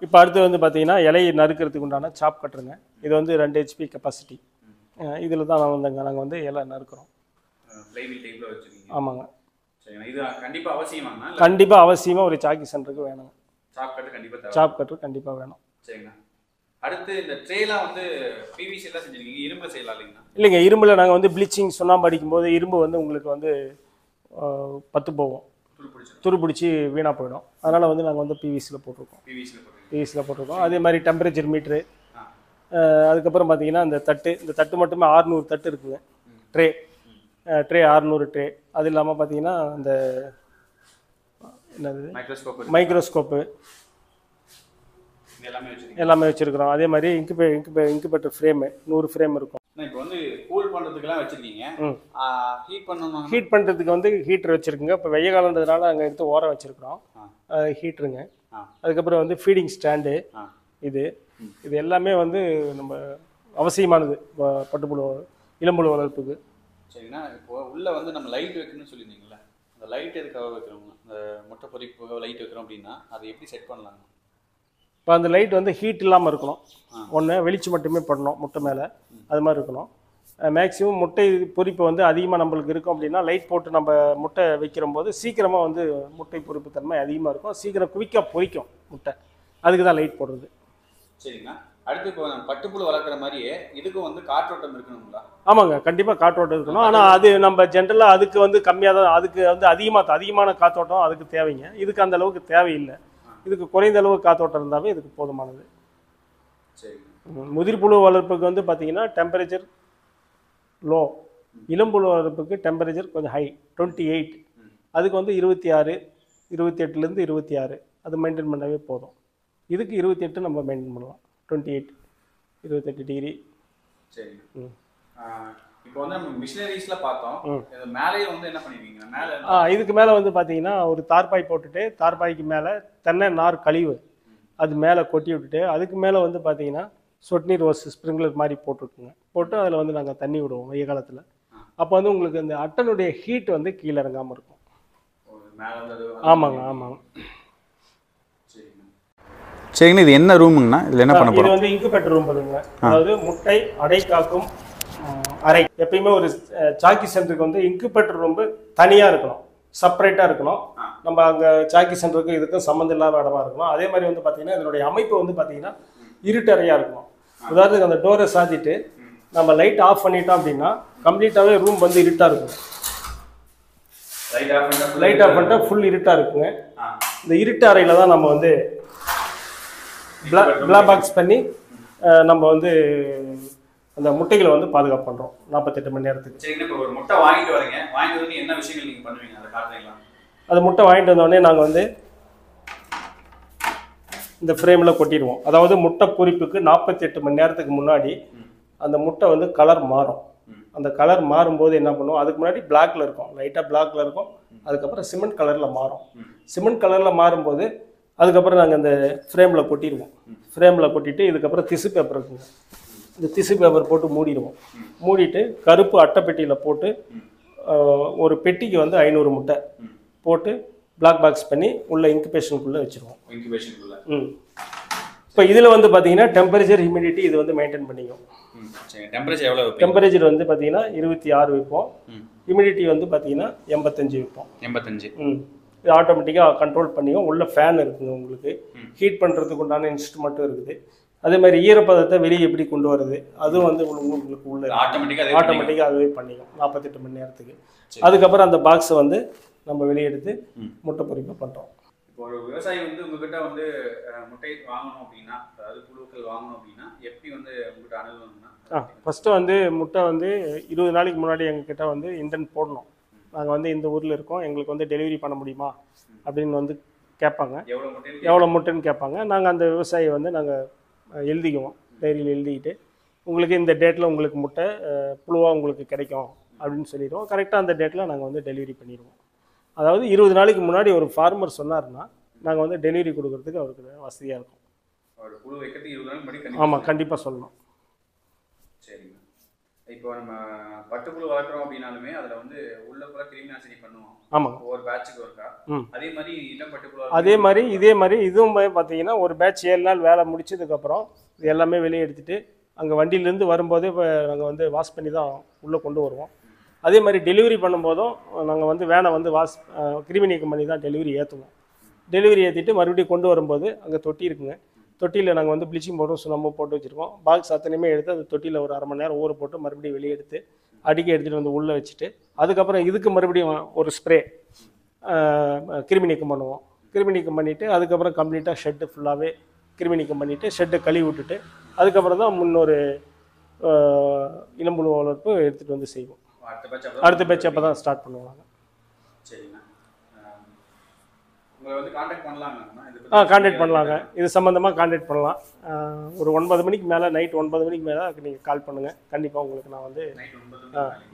இப்போ அடுத்து வந்து பார்த்தீங்கன்னா இலையை நறுக்கிறதுக்கு உண்டான சாப் கட்டுருங்க. இது வந்து 2 HP கெப்பாசிட்டி. இதில் தான் நாங்கள் வந்து இலை நறுக்கிறோம். ஆமாங்க, கண்டிப்பாக அவசியமாக ஒரு சாக்கி சென்டருக்கு வேணுங்க. சாப் கட்டர் கண்டிப்பா தேவை. சாப் கட்டர் கண்டிப்பா வேணும். சரிங்கண்ணா. அடுத்து இந்த ட்ரேலாம் வந்து பிவிசி எல்லாம் செஞ்சிருக்கீங்க, இரும்புல செய்யலாம் இல்லைங்கண்ணா? இல்லைங்க, இரும்புல நாங்கள் வந்து ப்ளீச்சிங் சுண்ணாம்பு அடிக்கும்போது இரும்பு வந்து உங்களுக்கு வந்து பத்து போகும், துரு பிடிச்சி வீணாக போயிடும். அதனால் வந்து நாங்கள் வந்து பிவிசியில் போட்டிருக்கோம். பிவிசியில் போட்டிருக்கோம். அதே மாதிரி டெம்பரேச்சர் மீட்ரு, அதுக்கப்புறம் பார்த்தீங்கன்னா இந்த தட்டு மட்டுமே 600 தட்டு இருக்குங்க. Tray 600 tray. அது இல்லாமல் பார்த்தீங்கன்னா இந்த என்னது மைக்ரோஸ்கோப்பு எல்லாமே வச்சுருக்கிறோம். அதே மாதிரி இன்குபேட்டர் ஃப்ரேமு 100 ஃப்ரேம் இருக்கும். இப்போ வந்து கூல் பண்ணுறதுக்கெல்லாம் வச்சுருக்கீங்க. ஹீட் பண்ணுறதுக்கு வந்து ஹீட்டர் வச்சுருக்குங்க. இப்போ வெய்ய காலன்றதுனால அங்கே எடுத்து ஓரம் வச்சுருக்கிறோம், ஹீட்டருங்க. அதுக்கப்புறம் வந்து ஃபீடிங் ஸ்டாண்டு, இது எல்லாமே வந்து நம்ம அவசியமானது பட்டுப்புழு இளம்புழு வளர்ப்புக்கு. சரிங்கண்ணா. இப்போ உள்ள வந்து நம்ம லைட் வைக்கணும்னு சொல்லியிருந்தீங்களா, அந்த லைட் எதுக்காக வைக்கிறோம்? அந்த முட்டை பொறிப்பு லைட் வைக்கிறோம் அப்படின்னா அதை எப்படி செட் பண்ணலாங்க? இப்போ அந்த லைட் வந்து ஹீட் இல்லாமல் இருக்கணும். ஒன்று வெளிச்சம் மட்டுமே படணும் முட்டை மேலே, அது மாதிரி இருக்கணும். மேக்ஸிமம் முட்டை பொறிப்பு வந்து அதிகமாக நம்மளுக்கு இருக்கும் அப்படின்னா லைட் போட்டு நம்ம முட்டை வைக்கிற போது சீக்கிரமாக வந்து முட்டை பொறிப்பு தன்மை அதிகமாக இருக்கும், சீக்கிரம் குவிக்காக பொறிக்கும் முட்டை. அதுக்கு தான் லைட் போடுறது. சரிங்கண்ணா. அடுத்து இப்போ பட்டுப்புழு வளர்க்குற மாதிரியே இதுக்கும் வந்து காற்றோட்டம் இருக்கணுங்களா? ஆமாங்க, கண்டிப்பாக காற்றோட்டம் இருக்கணும். ஆனால் அது நம்ம ஜென்ரலாக அதுக்கு வந்து கம்மியாக தான், அதுக்கு வந்து அதிகமான காற்றோட்டம் அதுக்கு தேவைங்க. இதுக்கு அந்த அளவுக்கு தேவையில்லை. இதுக்கு குறைந்த அளவு காற்றோட்டம் இருந்தாவே இதுக்கு போதுமானது. சரி. முதிர்புழு வளர்ப்புக்கு வந்து பார்த்தீங்கன்னா டெம்பரேச்சர் லோ, இளம்புழு வளர்ப்புக்கு டெம்பரேச்சர் கொஞ்சம் ஹை 28. அதுக்கு வந்து 26, 28லேருந்து 26 அது மெயின்டைன் பண்ணவே போதும். இதுக்கு 28 நம்ம மெயின்டைன் பண்ணலாம். 28 28 டிகிரி. சரி. இப்போ வந்து நம்ம மிஷினரிஸ்ல பார்த்தோம், மேலே வந்து என்ன பண்ணுவீங்க? மேலே இதுக்கு மேலே வந்து பார்த்தீங்கன்னா ஒரு தார்பாய் போட்டுட்டு, தார்பாய்க்கு மேலே தென்னை நார் கழிவு அது மேலே கொட்டி விட்டுட்டு, அதுக்கு மேலே வந்து பார்த்தீங்கன்னா சொட்டு நீர் ஓஸ் ஸ்ப்ரிங்க்லர் மாதிரி போட்டிருக்குங்க. போட்டு அதில் வந்து நாங்கள் தண்ணி விடுவோம் வெய்ய காலத்தில். அப்போ வந்து உங்களுக்கு இந்த அட்டனுடைய ஹீட் வந்து கீழே இறங்காமல் இருக்கும். ஆமாங்க. சரிங்கண்ணா. இது என்ன ரூமுங்கண்ணா? இதில் என்ன பண்ண போகிறோம்? இது வந்து இன்குபேட்டர் ரூம் பண்ணுங்க. அதாவது முட்டை அடை காக்கும் அறை. எப்பயுமே ஒரு சாக்கி சென்டருக்கு வந்து இன்குபேட்டர் ரூம் தனியாக இருக்கணும், செப்பரேட்டாக இருக்கணும். நம்ம அங்கே சாக்கி சென்டருக்கு இதுக்கும் சம்மந்தம் இல்லாத இடமா இருக்கணும். அதே மாதிரி வந்து பார்த்தீங்கன்னா இதனுடைய அமைப்பு வந்து பார்த்தீங்கன்னா இருட்டறையாக இருக்கணும். உதாரணத்துக்கு அந்த டோரை சாத்திட்டு நம்ம லைட் ஆஃப் பண்ணிட்டோம் அப்படின்னா கம்ப்ளீட்டாகவே ரூம் வந்து இருட்டாக இருக்கும். லைட் ஆஃப் பண்ணிட்டா ஃபுல் இருட்டாக இருக்குங்க. இந்த இருட்டு அறையில் தான் நம்ம வந்து பிளாக் பாக்ஸ் பண்ணி நம்ம வந்து அந்த முட்டைகளை வந்து பாதுகாப்பு பண்ணுறோம் 48 மணி நேரத்துக்கு. சரி. இப்போ ஒரு முட்டை வாங்கிட்டு வரீங்க, வாங்கிட்டு வந்து என்ன விஷயங்கள் நீங்கள் பண்ணுவீங்க அதை காட்டுறீங்களா? அது முட்டை வாங்கிட்டு வந்தோடனே நாங்கள் வந்து இந்த ஃப்ரேமில் கொட்டிடுவோம். அதாவது முட்டை பொரிப்புக்கு 48 மணி நேரத்துக்கு முன்னாடி அந்த முட்டை வந்து கலர் மாறும். அந்த கலர் மாறும்போது என்ன பண்ணுவோம், அதுக்கு முன்னாடி பிளாக்ல இருக்கும், லைட்டாக பிளாக்ல இருக்கும். அதுக்கப்புறம் சிமெண்ட் கலரில் மாறும். சிமெண்ட் கலரில் மாறும்போது அதுக்கப்புறம் நாங்கள் அந்த ஃப்ரேமில் கொட்டிடுவோம். ஃப்ரேமில் கொட்டிட்டு இதுக்கப்புறம் திசு பேப்பர் இருக்குங்க, இந்த திசு பேப்பர் போட்டு மூடிடுவோம். மூடிட்டு கருப்பு அட்டைப்பெட்டியில் போட்டு ஒரு பெட்டிக்கு வந்து 500 முட்டை போட்டு பிளாக் பாக்ஸ் பண்ணி உள்ள இன்குபேஷனுக்குள்ளே வச்சுருவோம். இப்போ இதில் வந்து பார்த்தீங்கன்னா டெம்பரேச்சர் ஹியூமிடிட்டி இது வந்து மெயின்டைன் பண்ணிக்கும். டெம்பரேச்சர் எவ்வளோ? டெம்பரேச்சர் வந்து பார்த்தீங்கன்னா 26 வைப்போம். ஹியூமிடிட்டி வந்து பார்த்தீங்கன்னா 85 வைப்போம். 85. இது ஆட்டோமேட்டிக்காக கண்ட்ரோல் பண்ணிக்கும். உள்ள ஃபேன் இருக்குங்க, உங்களுக்கு ஹீட் பண்ணுறதுக்கு உண்டான இன்ஸ்ட்ருமெண்ட்டும் இருக்குது. அதே மாதிரி ஈரப்பதத்தை வெளியே எப்படி கொண்டு வருது அதுவும் வந்து உங்களுக்கு உள்ள ஆட்டோமேட்டிக்காக அதுவே பண்ணிக்கும் 48 மணி நேரத்துக்கு. அதுக்கப்புறம் அந்த பாக்ஸை வந்து நம்ம வெளியே எடுத்து முட்டை பொரிப்பு பண்ணுறோம். இப்போ ஒரு விவசாயி வந்து உங்ககிட்ட வந்து முட்டை வாங்கணும் அப்படின்னா, அதாவது புழுக்கள் வாங்கணும் அப்படின்னா எப்படி வந்து உங்ககிட்ட அணுகணும்னா? ஃபஸ்ட்டு வந்து முட்டை வந்து 20 நாளைக்கு முன்னாடி எங்ககிட்ட வந்து இன்டென்ட் போடணும். நாங்கள் வந்து இந்த ஊரில் இருக்கோம், எங்களுக்கு வந்து டெலிவரி பண்ண முடியுமா அப்படின்னு வந்து கேட்பாங்க. எவ்வளோ முட்டைன்னு கேட்பாங்க. நாங்கள் அந்த விவசாயி வந்து நாங்கள் எழுதிக்குவோம், டைரியில் எழுதிக்கிட்டு உங்களுக்கு இந்த டேட்டில் உங்களுக்கு முட்டை புழுவாக உங்களுக்கு கிடைக்கும் அப்படின்னு சொல்லிடுவோம். கரெக்டாக அந்த டேட்டில் நாங்கள் வந்து டெலிவரி பண்ணிடுவோம். அதாவது 20 நாளைக்கு முன்னாடி ஒரு ஃபார்மர் சொன்னார்னா நாங்கள் வந்து டெலிவரி கொடுக்கறதுக்கு அவருக்கு வசதியாக இருக்கும். ஆமாம், கண்டிப்பாக சொல்லணும். சரிங்க. இப்போ நம்ம பட்டுப்புழு வளர்க்குறோம் அப்படின்னாலுமே அதில் வந்து உள்ள கூட கிருமி நாசினி பண்ணுவோம். ஆமாம், ஒரு பேட்சுக்கு ஒருக்கா. அதே மாதிரி இளம் பட்டுப்புழு இதே மாதிரி இதுவும் பார்த்தீங்கன்னா ஒரு பேட்ச் 7 நாள் வேலை முடிச்சதுக்கப்புறம் இது எல்லாமே வெளியே எடுத்துகிட்டு அங்கே வண்டியிலேருந்து வரும்போதே இப்போ நாங்கள் வந்து வாஷ் பண்ணி தான் உள்ளே கொண்டு வருவோம். அதே மாதிரி டெலிவரி பண்ணும்போதும் நாங்கள் வந்து வேனை வந்து கிருமி நீக்கம் பண்ணி தான் டெலிவரி ஏற்றுவோம். டெலிவரி ஏற்றிட்டு மறுபடியும் கொண்டு வரும்போது அங்கே தொட்டி இருக்குங்க. தொட்டியில் நாங்கள் வந்து ப்ளீச்சிங் பவுடரும் சுண்ணாம்பும் போட்டு வச்சுருக்கோம். பாக்ஸ் அத்தனையுமே எடுத்து அந்த தொட்டியில் ஒரு 1/2 மணி நேரம் ஊற போட்டு மறுபடியும் வெளியே எடுத்து அடிக்க எடுத்துகிட்டு வந்து உள்ளே வச்சுட்டு அதுக்கப்புறம் இதுக்கு மறுபடியும் ஒரு ஸ்ப்ரே கிருமி நீக்கம் பண்ணுவோம். கிருமி நீக்கம் பண்ணிவிட்டு அதுக்கப்புறம் கம்ப்ளீட்டாக ஷெட்டு ஃபுல்லாகவே கிருமி நீக்கம் பண்ணிவிட்டு ஷெட்டை கழுவி விட்டுட்டு அதுக்கப்புறம் தான் முன்னொரு இளம்புழு வளர்ப்பு எடுத்துகிட்டு வந்து செய்வோம். அடுத்த பேட்ச் அப்போ தான் ஸ்டார்ட் பண்ணுவாங்க. சரிங்கண்ணா. உங்களை வந்து காண்டாக்ட் பண்ணலாங்கண்ணா? காண்டாக்ட் பண்ணலாங்க. இது சம்மந்தமாக காண்டாக்ட் பண்ணலாம். ஒரு 9 மணிக்கு மேலே, நைட் 9 மணிக்கு மேலே நீங்கள் கால் பண்ணுங்கள். கண்டிப்பாக உங்களுக்கு நான் வந்து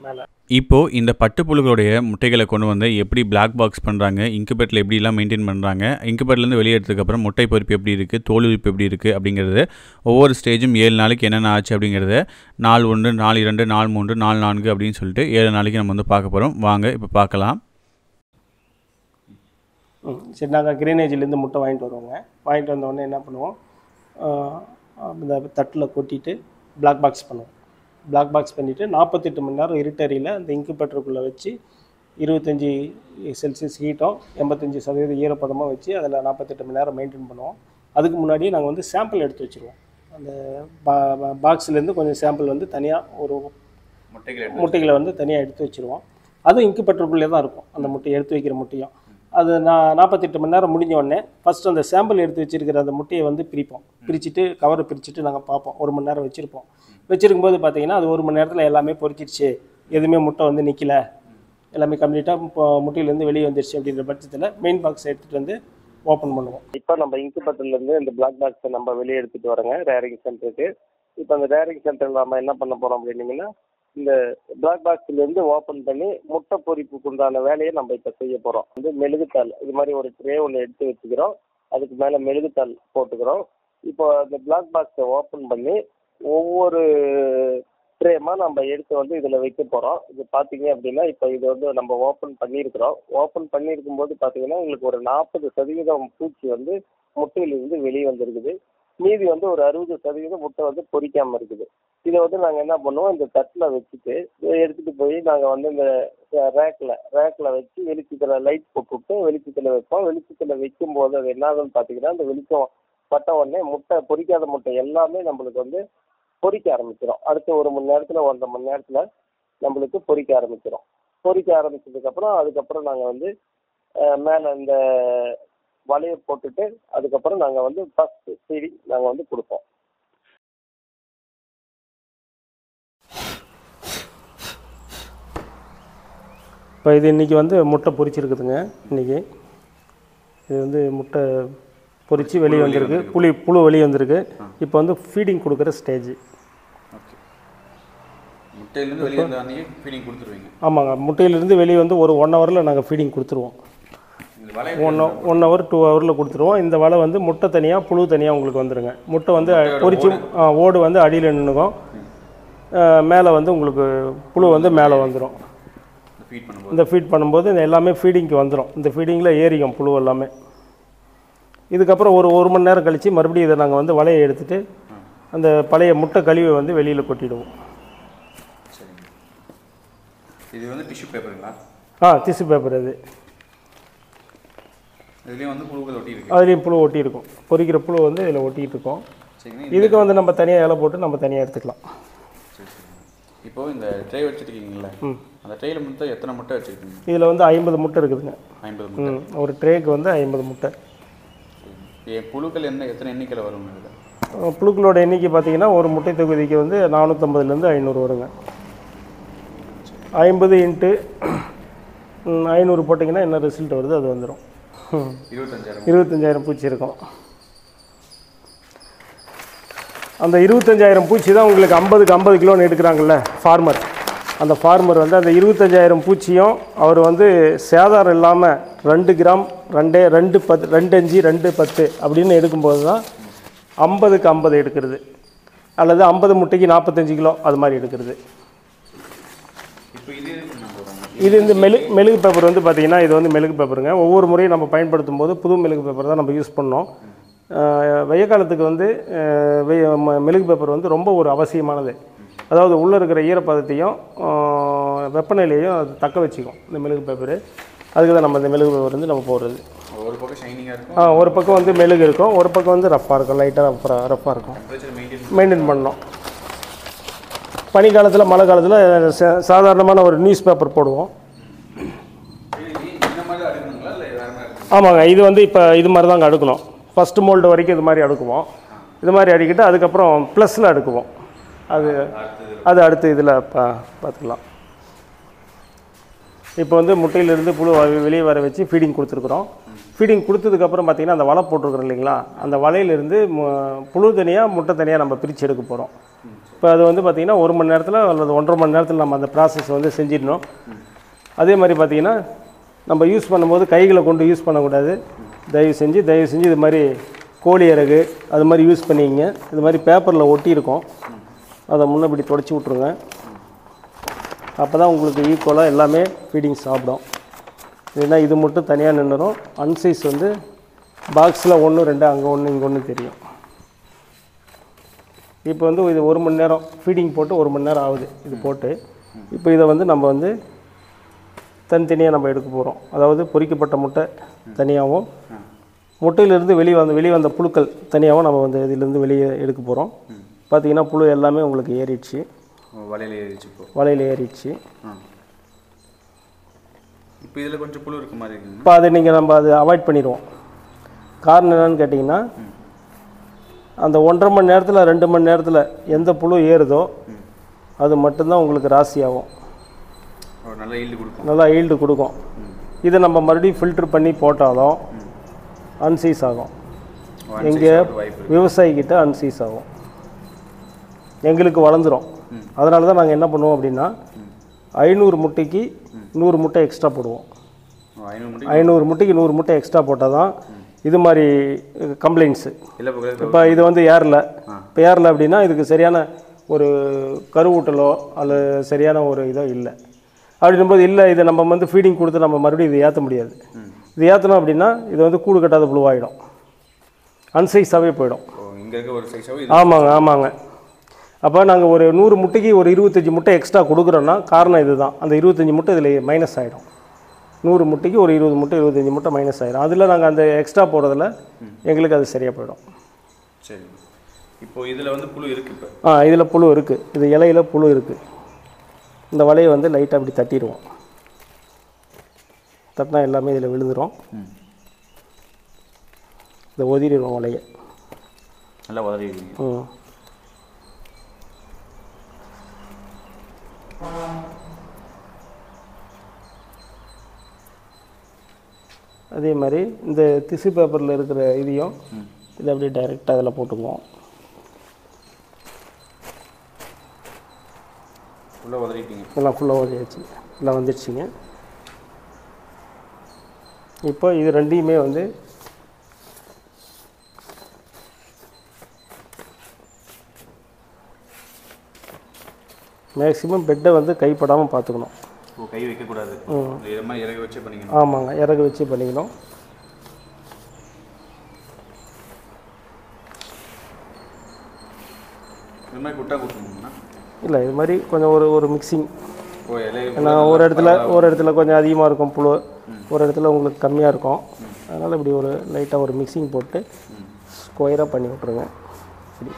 மேலே. இப்போது இந்த பட்டுப்புழுக்களுடைய முட்டைகளை கொண்டு வந்து எப்படி பிளாக் பாக்ஸ் பண்ணுறாங்க, இன்குபேட்டரில் எப்படிலாம் மெயின்டைன் பண்ணுறாங்க, இன்குபேட்டர்லேருந்து வெளியே எடுத்ததுக்கப்புறம் முட்டை பொறுப்பு எப்படி இருக்குது, தோல் உரிப்பு எப்படி இருக்குது அப்படிங்கிறது ஒவ்வொரு ஸ்டேஜும் 7 நாளைக்கு என்னென்ன ஆச்சு அப்படிங்கிறத நாள் 1, நாள் 2, நாள் 3, நாள் 4 அப்படின்னு சொல்லிட்டு 7 நாளைக்கு நம்ம வந்து பார்க்க போகிறோம். வாங்க இப்போ பார்க்கலாம். சரி, நாங்கள் கிரீனேஜிலேருந்து முட்டை வாங்கிட்டு வருவோங்க. வாங்கிட்டு வந்தோடனே என்ன பண்ணுவோம், இந்த தட்டில் கொட்டிட்டு பிளாக் பாக்ஸ் பண்ணுவோம். பிளாக் பாக்ஸ் பண்ணிவிட்டு 48 மணி நேரம் இருட்டறையில் அந்த இன்குபேட்டருக்குள்ளே வச்சு 25 செல்சியஸ் ஹீட்டும் 85% ஈரப்பதமாக வச்சு அதில் 48 மணி நேரம் மெயின்டைன் பண்ணுவோம். அதுக்கு முன்னாடியே நாங்கள் வந்து சாம்பிள் எடுத்து வச்சுருவோம். அந்த பாக்ஸ்லேருந்து கொஞ்சம் சாம்பிள் வந்து தனியாக ஒரு முட்டைகளை வந்து தனியாக எடுத்து வச்சுருவோம். அதுவும் இன்குபேட்டருக்குள்ளே தான் இருக்கும். அந்த முட்டையை எடுத்து வைக்கிற முட்டையும் அது 48 மணி நேரம் முடிஞ்ச உடனே ஃபஸ்ட்டு அந்த சாம்பிள் எடுத்து வச்சுருக்கிற அந்த முட்டையை வந்து பிரிச்சுட்டு கவரை பிரிச்சுட்டு நாங்கள் பார்ப்போம். 1 மணி நேரம் வச்சுருப்போம். வச்சுருக்கும்போது பார்த்தீங்கன்னா அது 1 மணி நேரத்தில் எல்லாமே பொரிச்சிருச்சு, எதுவுமே முட்டை வந்து நிற்கலை, எல்லாமே கம்ப்ளீட்டாக இப்போ முட்டையிலேருந்து வெளியே வந்துருச்சு அப்படின்ற பட்சத்தில் மெயின் பாக்ஸ் எடுத்துகிட்டு வந்து ஓப்பன் பண்ணுவோம். இப்போ நம்ம இன்குபேட்டர்லேருந்து இந்த பிளாக் பாக்ஸை நம்ம வெளியே எடுத்துகிட்டு வரோங்க ரேரிங் சென்டருக்கு. இப்போ அந்த ரேரிங் சென்டரில் நம்ம என்ன பண்ண போகிறோம் அப்படின்னீங்கன்னா, இந்த பிளாக் பாக்ஸ்லேருந்து ஓப்பன் பண்ணி முட்டை பொரிப்புக்கு உண்டான வேலையை நம்ம இப்போ செய்ய போகிறோம். வந்து மெழுகுத்தாள் இது மாதிரி ஒரு ட்ரே ஒன்று எடுத்து வச்சுக்கிறோம். அதுக்கு மேலே மெழுகுத்தாள் போட்டுக்கிறோம். இப்போ அந்த பிளாக் பாக்ஸை ஓப்பன் பண்ணி ஒவ்வொரு ட்ரேமாக நம்ம எடுத்து வந்து இதில் வைக்க போகிறோம். இது பார்த்தீங்க அப்படின்னா இப்போ இது வந்து நம்ம ஓப்பன் பண்ணியிருக்கிறோம். ஓப்பன் பண்ணியிருக்கும்போது பார்த்தீங்கன்னா உங்களுக்கு ஒரு 40% பூச்சி வந்து முட்டையிலிருந்து வெளியே வந்துருக்குது. மீதி வந்து ஒரு 60% முட்டை வந்து பொரிக்காமல் இருக்குது. இதை வந்து நாங்கள் என்ன பண்ணுவோம், இந்த தட்டில் வச்சுட்டு எடுத்துகிட்டு போய் நாங்கள் வந்து இந்த ரேக்கில் வச்சு வெளிச்சத்தில் லைட் போட்டுவிட்டு வெளிச்சத்தில் வைப்போம். வெளிச்சத்தில் வைக்கும்போது அது என்ன ஆகுதுன்னு பார்த்தீங்கன்னா, அந்த வெளிச்சம் பட்ட உடனே முட்டை பொரிக்காத முட்டை எல்லாமே நம்மளுக்கு வந்து பொரிக்க ஆரம்பிச்சிடும். அடுத்த 1 மணி நேரத்தில் 1.5 மணி நேரத்தில் நம்மளுக்கு பொரிக்க ஆரம்பிச்சிடும். பொரிக்க ஆரம்பிச்சதுக்கப்புறம் அதுக்கப்புறம் நாங்கள் வந்து மேலே இந்த வலையை போட்டுட்டு அதுக்கப்புறம் நாங்கள் வந்து ஃபஸ்ட் ஃபீடிங் நாங்கள் வந்து கொடுப்போம். இப்போ இது இன்றைக்கி வந்து முட்டை பொரிச்சிருக்குதுங்க. இன்றைக்கி இது வந்து முட்டை பொரித்து வெளியே வந்திருக்கு, புழு வெளியே வந்திருக்கு. இப்போ வந்து ஃபீடிங் கொடுக்குற ஸ்டேஜ். முட்டையிலேருந்து வெளியே வந்து ஃபீடிங் கொடுத்துருவீங்க? ஆமாங்க, முட்டையிலேருந்து வெளியே வந்து ஒரு 1 ஹவரில் நாங்கள் ஃபீடிங் கொடுத்துருவோம். 1 ஹவர் 2 ஹவரில் கொடுத்துருவோம். இந்த வலை வந்து முட்டை தனியாக புழு தனியாக உங்களுக்கு வந்துடுங்க. முட்டை வந்து பொரிச்சு ஓடு வந்து அடியில் நின்றுக்கும், மேலே வந்து உங்களுக்கு புழு வந்து மேலே வந்துடும். இந்த ஃபீட் பண்ணும்போது இந்த எல்லாமே ஃபீடிங்க்கு வந்துடும். இந்த ஃபீடிங்கில் ஏறிக்கும் புழு எல்லாமே. இதுக்கப்புறம் ஒரு 1 மணி நேரம் கழித்து மறுபடியும் இதை நாங்கள் வந்து வலையை எடுத்துகிட்டு அந்த பழைய முட்டை கழிவை வந்து வெளியில் கொட்டிடுவோம். இது வந்து டிஷ்யூ பேப்பருங்களா? Tissue paper. அது இதுலேயும் வந்து புழுக்கள் ஒட்டி இருக்கு. அதுலேயும் புழு ஒட்டி இருக்கும். பொரிக்கிற புழு வந்து இதில் ஒட்டிகிட்டு இருக்கும். இதுக்கு வந்து நம்ம தனியாக இலை போட்டு நம்ம தனியாக எடுத்துக்கலாம். இப்போது இந்த ட்ரே வச்சுருக்கீங்களா, அந்த ட்ரேயில் மொத்தம் எத்தனை முட்டை வச்சுருக்கீங்க? இதில் வந்து 50 முட்டை இருக்குதுங்க. 50 முட்டை. ஒரு ட்ரேக்கு வந்து 50 முட்டை. புழுக்கள் எத்தனை எண்ணிக்கையில் வரும்? புழுக்களோட எண்ணிக்கை பார்த்தீங்கன்னா ஒரு முட்டை தொகுதிக்கு வந்து 450லேருந்து 500 வருங்க. 50 × 500 போட்டிங்கன்னா என்ன ரிசல்ட் வருது அது வந்துடும். 25,000 பூச்சி இருக்கும். அந்த 25,000 பூச்சி தான் உங்களுக்கு 50க்கு 50 கிலோன்னு எடுக்கிறாங்கல்ல ஃபார்மர். அந்த ஃபார்மர் வந்து அந்த 25,000 பூச்சியும் அவர் வந்து சேதாரம் இல்லாமல் 2 கிராம் 2, 2, 10, 2, 5, 2, 10 அப்படின்னு எடுக்கும்போது தான் 50க்கு 50 எடுக்கிறது, அல்லது 50 முட்டைக்கு 45 கிலோ அது மாதிரி எடுக்கிறது. இது இந்த மெழுகு பேப்பர் வந்து பார்த்திங்கன்னா இது வந்து மெழுகு பேப்பருங்க. ஒவ்வொரு முறையும் நம்ம பயன்படுத்தும் போது புது மெழுகு பேப்பர் தான் நம்ம யூஸ் பண்ணோம். வெய்ய காலத்துக்கு வந்து மெழுகு பேப்பர் வந்து ரொம்ப ஒரு அவசியமானது. அதாவது உள்ளே இருக்கிற ஈரப்பதத்தையும் வெப்பநிலையும் அது தக்க வச்சுக்கும் இந்த மெழுகு பேப்பரு. அதுக்கு தான் நம்ம இந்த மெழுகு பேப்பர் வந்து நம்ம போடுறது. ஒரு பக்கம் ஷைனிங்காக இருக்கும், ஒரு பக்கம் வந்து மெழுகு இருக்கும், ஒரு பக்கம் வந்து ரஃப்பாக இருக்கும், லைட்டாக ரஃப்பாக இருக்கும். மெயின்டைன் பண்ணணும். பனிக்காலத்தில் மழை காலத்தில் சாதாரணமான ஒரு நியூஸ் பேப்பர் போடுவோம். ஆமாங்க, இது வந்து இப்போ இது மாதிரி தாங்க அடுக்கணும். ஃபஸ்ட்டு மோல்டு வரைக்கும் இது மாதிரி அடுக்குவோம். இது மாதிரி அடிக்கிட்டு அதுக்கப்புறம் ப்ளஸில் அடுக்குவோம். அது அடுத்து இதில் பார்த்துக்கலாம். இப்போ வந்து முட்டையிலேருந்து புழு வெளியே வர வச்சு ஃபீடிங் கொடுத்துருக்குறோம். ஃபீடிங் கொடுத்ததுக்கப்புறம் பார்த்திங்கன்னா அந்த வலை போட்டிருக்குறோம் இல்லைங்களா, அந்த வலையிலேருந்து புழு தனியாக முட்டை தனியாக நம்ம பிரித்து எடுக்க போகிறோம். இப்போ அது வந்து பார்த்திங்கன்னா 1 மணி நேரத்தில் அல்லது 1.5 மணி நேரத்தில் நம்ம அந்த ப்ராசஸ் வந்து செஞ்சிடணும். அதே மாதிரி பார்த்திங்கன்னா நம்ம யூஸ் பண்ணும்போது கைகளை கொண்டு யூஸ் பண்ணக்கூடாது. தயவு செஞ்சு இது மாதிரி கோழி இறகு அது மாதிரி யூஸ் பண்ணிங்க. இது மாதிரி பேப்பரில் ஒட்டியிருக்கோம், அதை முன்னப்படி தொடச்சி விட்ருங்க. அப்போ தான் உங்களுக்கு ஈக்குவலாக எல்லாமே ஃபீடிங் சாப்பிடும். இல்லைன்னா இது மட்டும் தனியாக நின்றுடும். அன்சைஸ் வந்து பாக்ஸில் 1 2 அங்கே 1 இங்கே 1 தெரியும். இப்போ வந்து இது 1 மணி நேரம் ஃபீடிங் போட்டு 1 மணி நேரம் ஆகுது இது போட்டு. இப்போ இதை வந்து நம்ம வந்து தனித்தனியாக நம்ம எடுக்க போகிறோம். அதாவது பொரிக்கப்பட்ட முட்டை தனியாகவும் முட்டையிலேருந்து வெளியே வந்த புழுக்கள் தனியாகவும் நம்ம வந்து இதிலேருந்து வெளியே எடுக்க போகிறோம். பார்த்திங்கன்னா புழு எல்லாமே உங்களுக்கு ஏறிடுச்சு, வலையில் ஏறிடுச்சு. இப்போ இதில் கொஞ்சம் புழு இருக்க மாதிரி இருக்குங்க. இப்போ அதை நம்ம அதை அவாய்ட் பண்ணிடுவோம். காரணம் என்னன்னு கேட்டிங்கன்னா, அந்த 1.5 மணி நேரத்தில் 2 மணி நேரத்தில் எந்த புழு ஏறுதோ அது மட்டும்தான் உங்களுக்கு ராசி ஆகும், நல்லா ஈல்டு கொடுக்கும். இதை நம்ம மறுபடியும் ஃபில்ட்ரு பண்ணி போட்டாலும் அன்சீஸ் ஆகும். எங்கள் விவசாயிக்கிட்ட அன்சீஸ் ஆகும், எங்களுக்கு வளர்ந்துடும். அதனால தான் நாங்கள் என்ன பண்ணுவோம் அப்படின்னா 500 முட்டைக்கு 100 முட்டை எக்ஸ்ட்ரா போடுவோம். 500 முட்டைக்கு 100 முட்டை எக்ஸ்ட்ரா போட்டால் தான் இது மாதிரி கம்ப்ளைண்ட்ஸு. இப்போ இது வந்து ஏறல, இப்போ ஏறல அப்படின்னா இதுக்கு சரியான ஒரு கருவூட்டலோ அல்லது சரியான ஒரு இதோ இல்லை. அப்படின்னும்போது இல்லை, இதை நம்ம வந்து ஃபீடிங் கொடுத்து நம்ம மறுபடியும் இதை ஏற்ற முடியாது. இது ஏற்றணும் அப்படின்னா இது வந்து கூடு கட்டாத புழுவாயிடும், அன்சைஸாகவே போயிடும். ஆமாங்க. அப்போ நாங்கள் ஒரு 100 முட்டைக்கு ஒரு 25 முட்டை எக்ஸ்ட்ரா கொடுக்குறோன்னா காரணம் இது தான். அந்த 25 முட்டை இதில் மைனஸ் ஆகிடும். 100 முட்டைக்கு ஒரு 20 முட்டை 25 முட்டை மைனஸ் ஆகிடும். அதில் நாங்கள் அந்த எக்ஸ்ட்ரா போடுறதில் எங்களுக்கு அது சரியாக போயிடும். சரி, இப்போது இதில் வந்து புழு இருக்குது. இதில் புழு இருக்குது, இது இலையில் புழு இருக்குது. இந்த வலையை வந்து லைட்டாக அப்படி தட்டிடுவோம். தட்டினா எல்லாமே இதில் விழுந்துடும். இதை ஒதிரிடுவோம் வலையை நல்லா உதறிடுவீங்க. அதே மாதிரி இந்த டிஷ்யூ பேப்பரில் இருக்கிற இதையும் இதை அப்படியே டைரெக்டாக அதில் போட்டுக்குவோம். ஃபுல்லாக உதறிட்டீங்க. எல்லாம் ஃபுல்லாக உதறியாச்சு, எல்லாம் வந்துடுச்சிங்க. இப்போ இது ரெண்டையுமே வந்து மேக்ஸிமம் பெட்டை வந்து கைப்படாமல் பார்த்துக்கணும். கை வைக்கக்கூடாது, இறகு வச்சு பண்ணிக்கணும். ஆமாங்க, இறகு வச்சு பண்ணிக்கணும். இது மாதிரி குட்டா கொடுக்கணும்னா இல்லை, இது மாதிரி கொஞ்சம் ஒரு மிக்சிங். ஏன்னா ஒரு இடத்துல கொஞ்சம் அதிகமாக இருக்கும் புழு, ஒரு இடத்துல உங்களுக்கு கம்மியாக இருக்கும். அதனால் இப்படி ஒரு லைட்டாக ஒரு மிக்சிங் போட்டு ஸ்கொயராக பண்ணி விட்ருங்க. இப்படி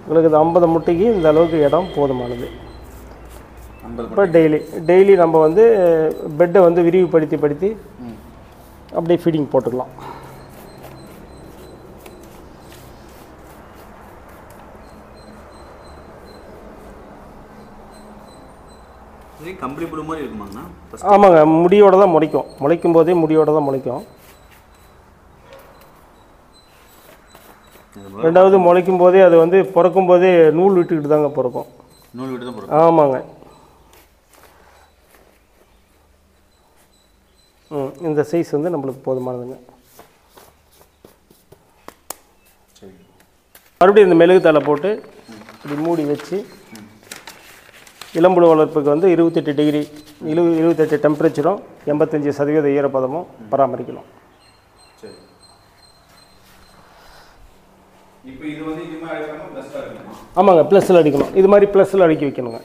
உங்களுக்கு இது 50 முட்டைக்கு இந்த அளவுக்கு இடம் போதுமானது. இப்போ டெய்லி நம்ம வந்து பெட்டை வந்து விரிவுபடுத்தி அப்படியே ஃபீடிங் போட்டுக்கலாம். கம்பளி புழு மாதிரி இருக்குமாங்கண்ணா? ஆமாங்க, முடியோட தான் முளைக்கும் போதே முடியோட தான் முளைக்கும். ரெண்டாவது முளைக்கும் போதே அது வந்து பிறக்கும் போதே நூல் விட்டுக்கிட்டு தாங்க பிறக்கும். நூல் விட்டு தான் பிறக்கும். ஆமாங்க. இந்த சைஸ் வந்து நம்மளுக்கு போதுமானதுங்க. சரி, மறுபடியும் இந்த மெழுகு தலை போட்டு இப்படி மூடி வச்சு இளம்புழு வளர்ப்புக்கு வந்து 28 டிகிரி 28 டெம்பரேச்சரும் 85% ஈரப்பதமும் பராமரிக்கணும். சரி, இப்போ இது வந்து இதுமாதிரி பெஸ்ட்டாக இருக்குமா? ஆமாங்க, ப்ளஸில் அடிக்கணும். இது மாதிரி ப்ளஸில் அடுக்கி வைக்கணுங்க.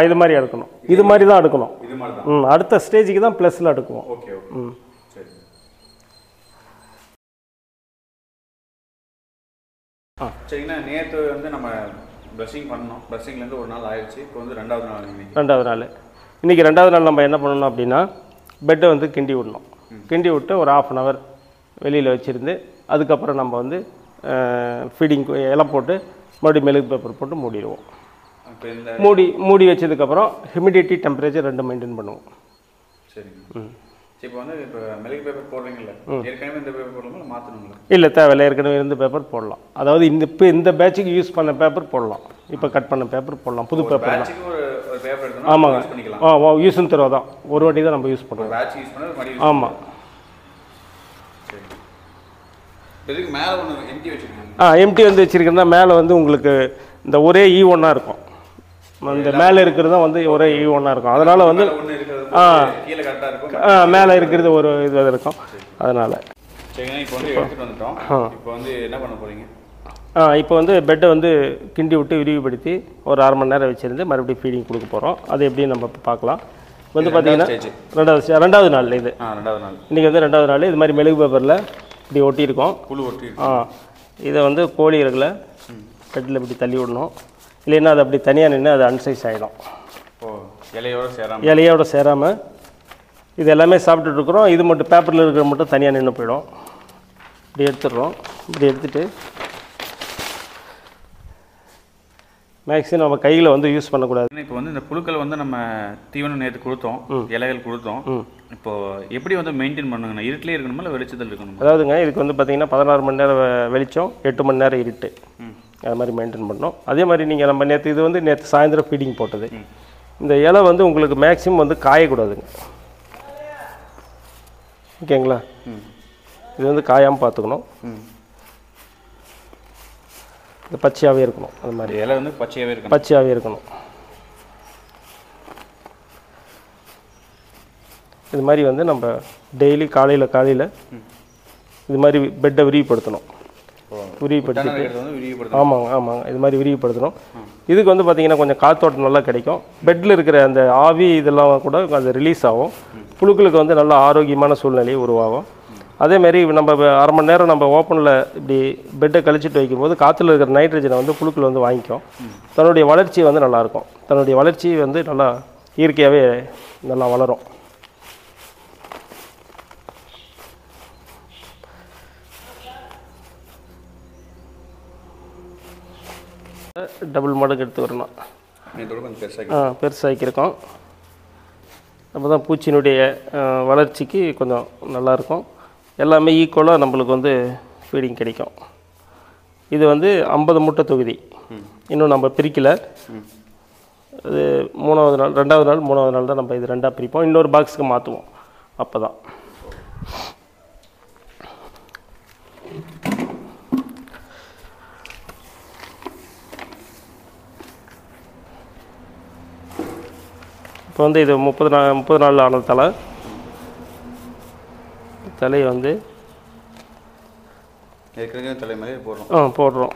இது மாதிரி அடுக்கணும். இது மாதிரி தான் அடுக்கணும். அடுத்த ஸ்டேஜுக்கு தான் ப்ளஸில் அடுக்குவோம். சரிங்கண்ணா, நேற்று வந்து நம்ம ப்ரஷிங் பண்ணோம். ப்ரஷிங்லேருந்து ஒரு நாள் ஆயிடுச்சு. இப்போ வந்து ரெண்டாவது நாள். இன்றைக்கி ரெண்டாவது நாள் நம்ம என்ன பண்ணணும் அப்படின்னா, பெட்டை வந்து கிண்டி விடணும். கிண்டி விட்டு ஒரு 1/2 hour வெளியில் வச்சுருந்து அதுக்கப்புறம் நம்ம வந்து ஃபீடிங் இலை போட்டு மறுபடியும் மெழுகு பேப்பர் போட்டு மூடிடுவோம். மூடி வச்சதுக்கப்புறம் ஹியூமிடிட்டி டெம்பரேச்சர் 2 மெயின்டைன் பண்ணுவோம். சரிங்க. இப்போ வந்து இப்போ மெழுகு பேப்பர் போடுறீங்கல்ல, ஏற்கனவே இந்த பேப்பர் போடணுமா மாற்றணுங்களா? இல்லை, தேவையில்லை. ஏற்கனவே இருந்த பேப்பர் போடலாம். அதாவது இந்த பேட்சுக்கு யூஸ் பண்ண பேப்பர் போடலாம். இப்போ கட் பண்ண பேப்பர் போடலாம். புது பேப்பர் தான். ஆமாங்க. யூஸ் அண்ட் த்ரோ தான். ஒரு வாட்டி தான் நம்ம யூஸ் பண்ணுவோம். ஆமாம். இதுக்கு மேலே ஒன்று எம்டி வச்சுருக்கோம். எம்டி வந்து வச்சுருக்கேன்னா மேலே வந்து உங்களுக்கு இந்த ஒரே E1 இருக்கும். அந்த மேலே இருக்கிறது தான் வந்து ஒரே E1 இருக்கும். அதனால் வந்து மேலே இருக்கிறது ஒரு இது இருக்கும். அதனால் இப்போ வந்து எடுத்துகிட்டு வந்துட்டோம். இப்போ வந்து என்ன பண்ண போகிறீங்க? இப்போ வந்து பெட்டை வந்து கிண்டி விட்டு விரிவுபடுத்தி ஒரு 1/2 மணி நேரம் வச்சுருந்து மறுபடியும் ஃபீடிங் கொடுக்க போகிறோம். அது எப்படின்னு நம்ம பார்க்கலாம். வந்து பார்த்தீங்கன்னா ரெண்டாவது நாள் இது. இன்றைக்கி வந்து ரெண்டாவது நாள். இது மாதிரி மெழுகு பேப்பரில் இப்படி ஒட்டியிருக்கோம். இதை வந்து கோழி இருக்குல்ல, பெட்டில் இப்படி தள்ளி விடணும். இல்லைன்னா அது அப்படி தனியாக நின்று அது அன்சைஸ் ஆகிடும். இலையோடு சேராமல் இது எல்லாமே சாப்பிட்டுட்ருக்குறோம். இது மட்டும் பேப்பரில் இருக்கிற மட்டும் தனியாக நின்று போயிடும். இப்படி எடுத்துடுறோம். இப்படி எடுத்துகிட்டு மேக்ஸிமம் நம்ம கையில் வந்து யூஸ் பண்ணக்கூடாது. இப்போ வந்து இந்த புழுக்கள் வந்து நம்ம தீவனம் நேற்று கொடுத்தோம், இலைகள் கொடுத்தோம். இப்போது எப்படி வந்து மெயின்டைன் பண்ணுங்கண்ணா? இருட்டிலே இருக்கணுமா இல்லை வெளிச்சத்தில் இருக்கணும்? அதாவதுங்க, இதுக்கு வந்து பார்த்திங்கன்னா 16 மணி நேரம் வெளிச்சம், 8 மணி நேரம் இருட்டு. அது மாதிரி மெயின்டைன் பண்ணணும். அதே மாதிரி நீங்கள் நம்ம நேற்று சாயந்தரம் ஃபீடிங் போட்டது. இந்த இலை வந்து உங்களுக்கு மேக்ஸிமம் வந்து காயக்கூடாதுங்க. ஓகேங்களா? இது வந்து காயாமல் பார்த்துக்கணும். இது பச்சையாகவே இருக்கணும். அது மாதிரி இலை வந்து பச்சையாகவே இருக்கணும். இது மாதிரி வந்து நம்ம டெய்லி காலையில் இது மாதிரி பெட்டை விரிவுபடுத்தணும். ஆமாங்க. இது மாதிரி விரிவுபடுத்தணும். இதுக்கு வந்து பார்த்திங்கன்னா கொஞ்சம் காற்றோட்டம் நல்லா கிடைக்கும். பெட்டில் இருக்கிற அந்த ஆவி இதெல்லாம் கூட அது ரிலீஸ் ஆகும். புழுக்களுக்கு வந்து நல்ல ஆரோக்கியமான சூழ்நிலையை உருவாகும். அதேமாரி நம்ம 1/2 மணி நேரம் நம்ம ஓப்பனில் இப்படி பெட்டை கழிச்சிட்டு வைக்கும்போது காற்றுல இருக்கிற நைட்ரஜனை வந்து புழுக்கள் வந்து வாங்கிக்கும். தன்னுடைய வளர்ச்சி வந்து நல்லாயிருக்கும். தன்னுடைய வளர்ச்சி வந்து நல்லா இயற்கையாகவே நல்லா வளரும். டபுள் மடங்கு எடுத்து வரணும். பெருசாகிருக்கோம். அப்போ தான் பூச்சியினுடைய வளர்ச்சிக்கு கொஞ்சம் நல்லாயிருக்கும். எல்லாமே ஈக்குவலாக நம்மளுக்கு வந்து ஃபீடிங் கிடைக்கும். இது வந்து 50 முட்டை தொகுதி. இன்னும் நம்ம பிரிக்கலை. அது 3வது நாள் 2வது நாள் 3வது நாள் தான் நம்ம இது 2ஆக பிரிப்போம். இன்னொரு பாக்ஸுக்கு மாற்றுவோம். அப்போ தான் இப்போ வந்து இது 30 நாள் ஆன தலையை வந்து தலை மாதிரி போடுறோம்.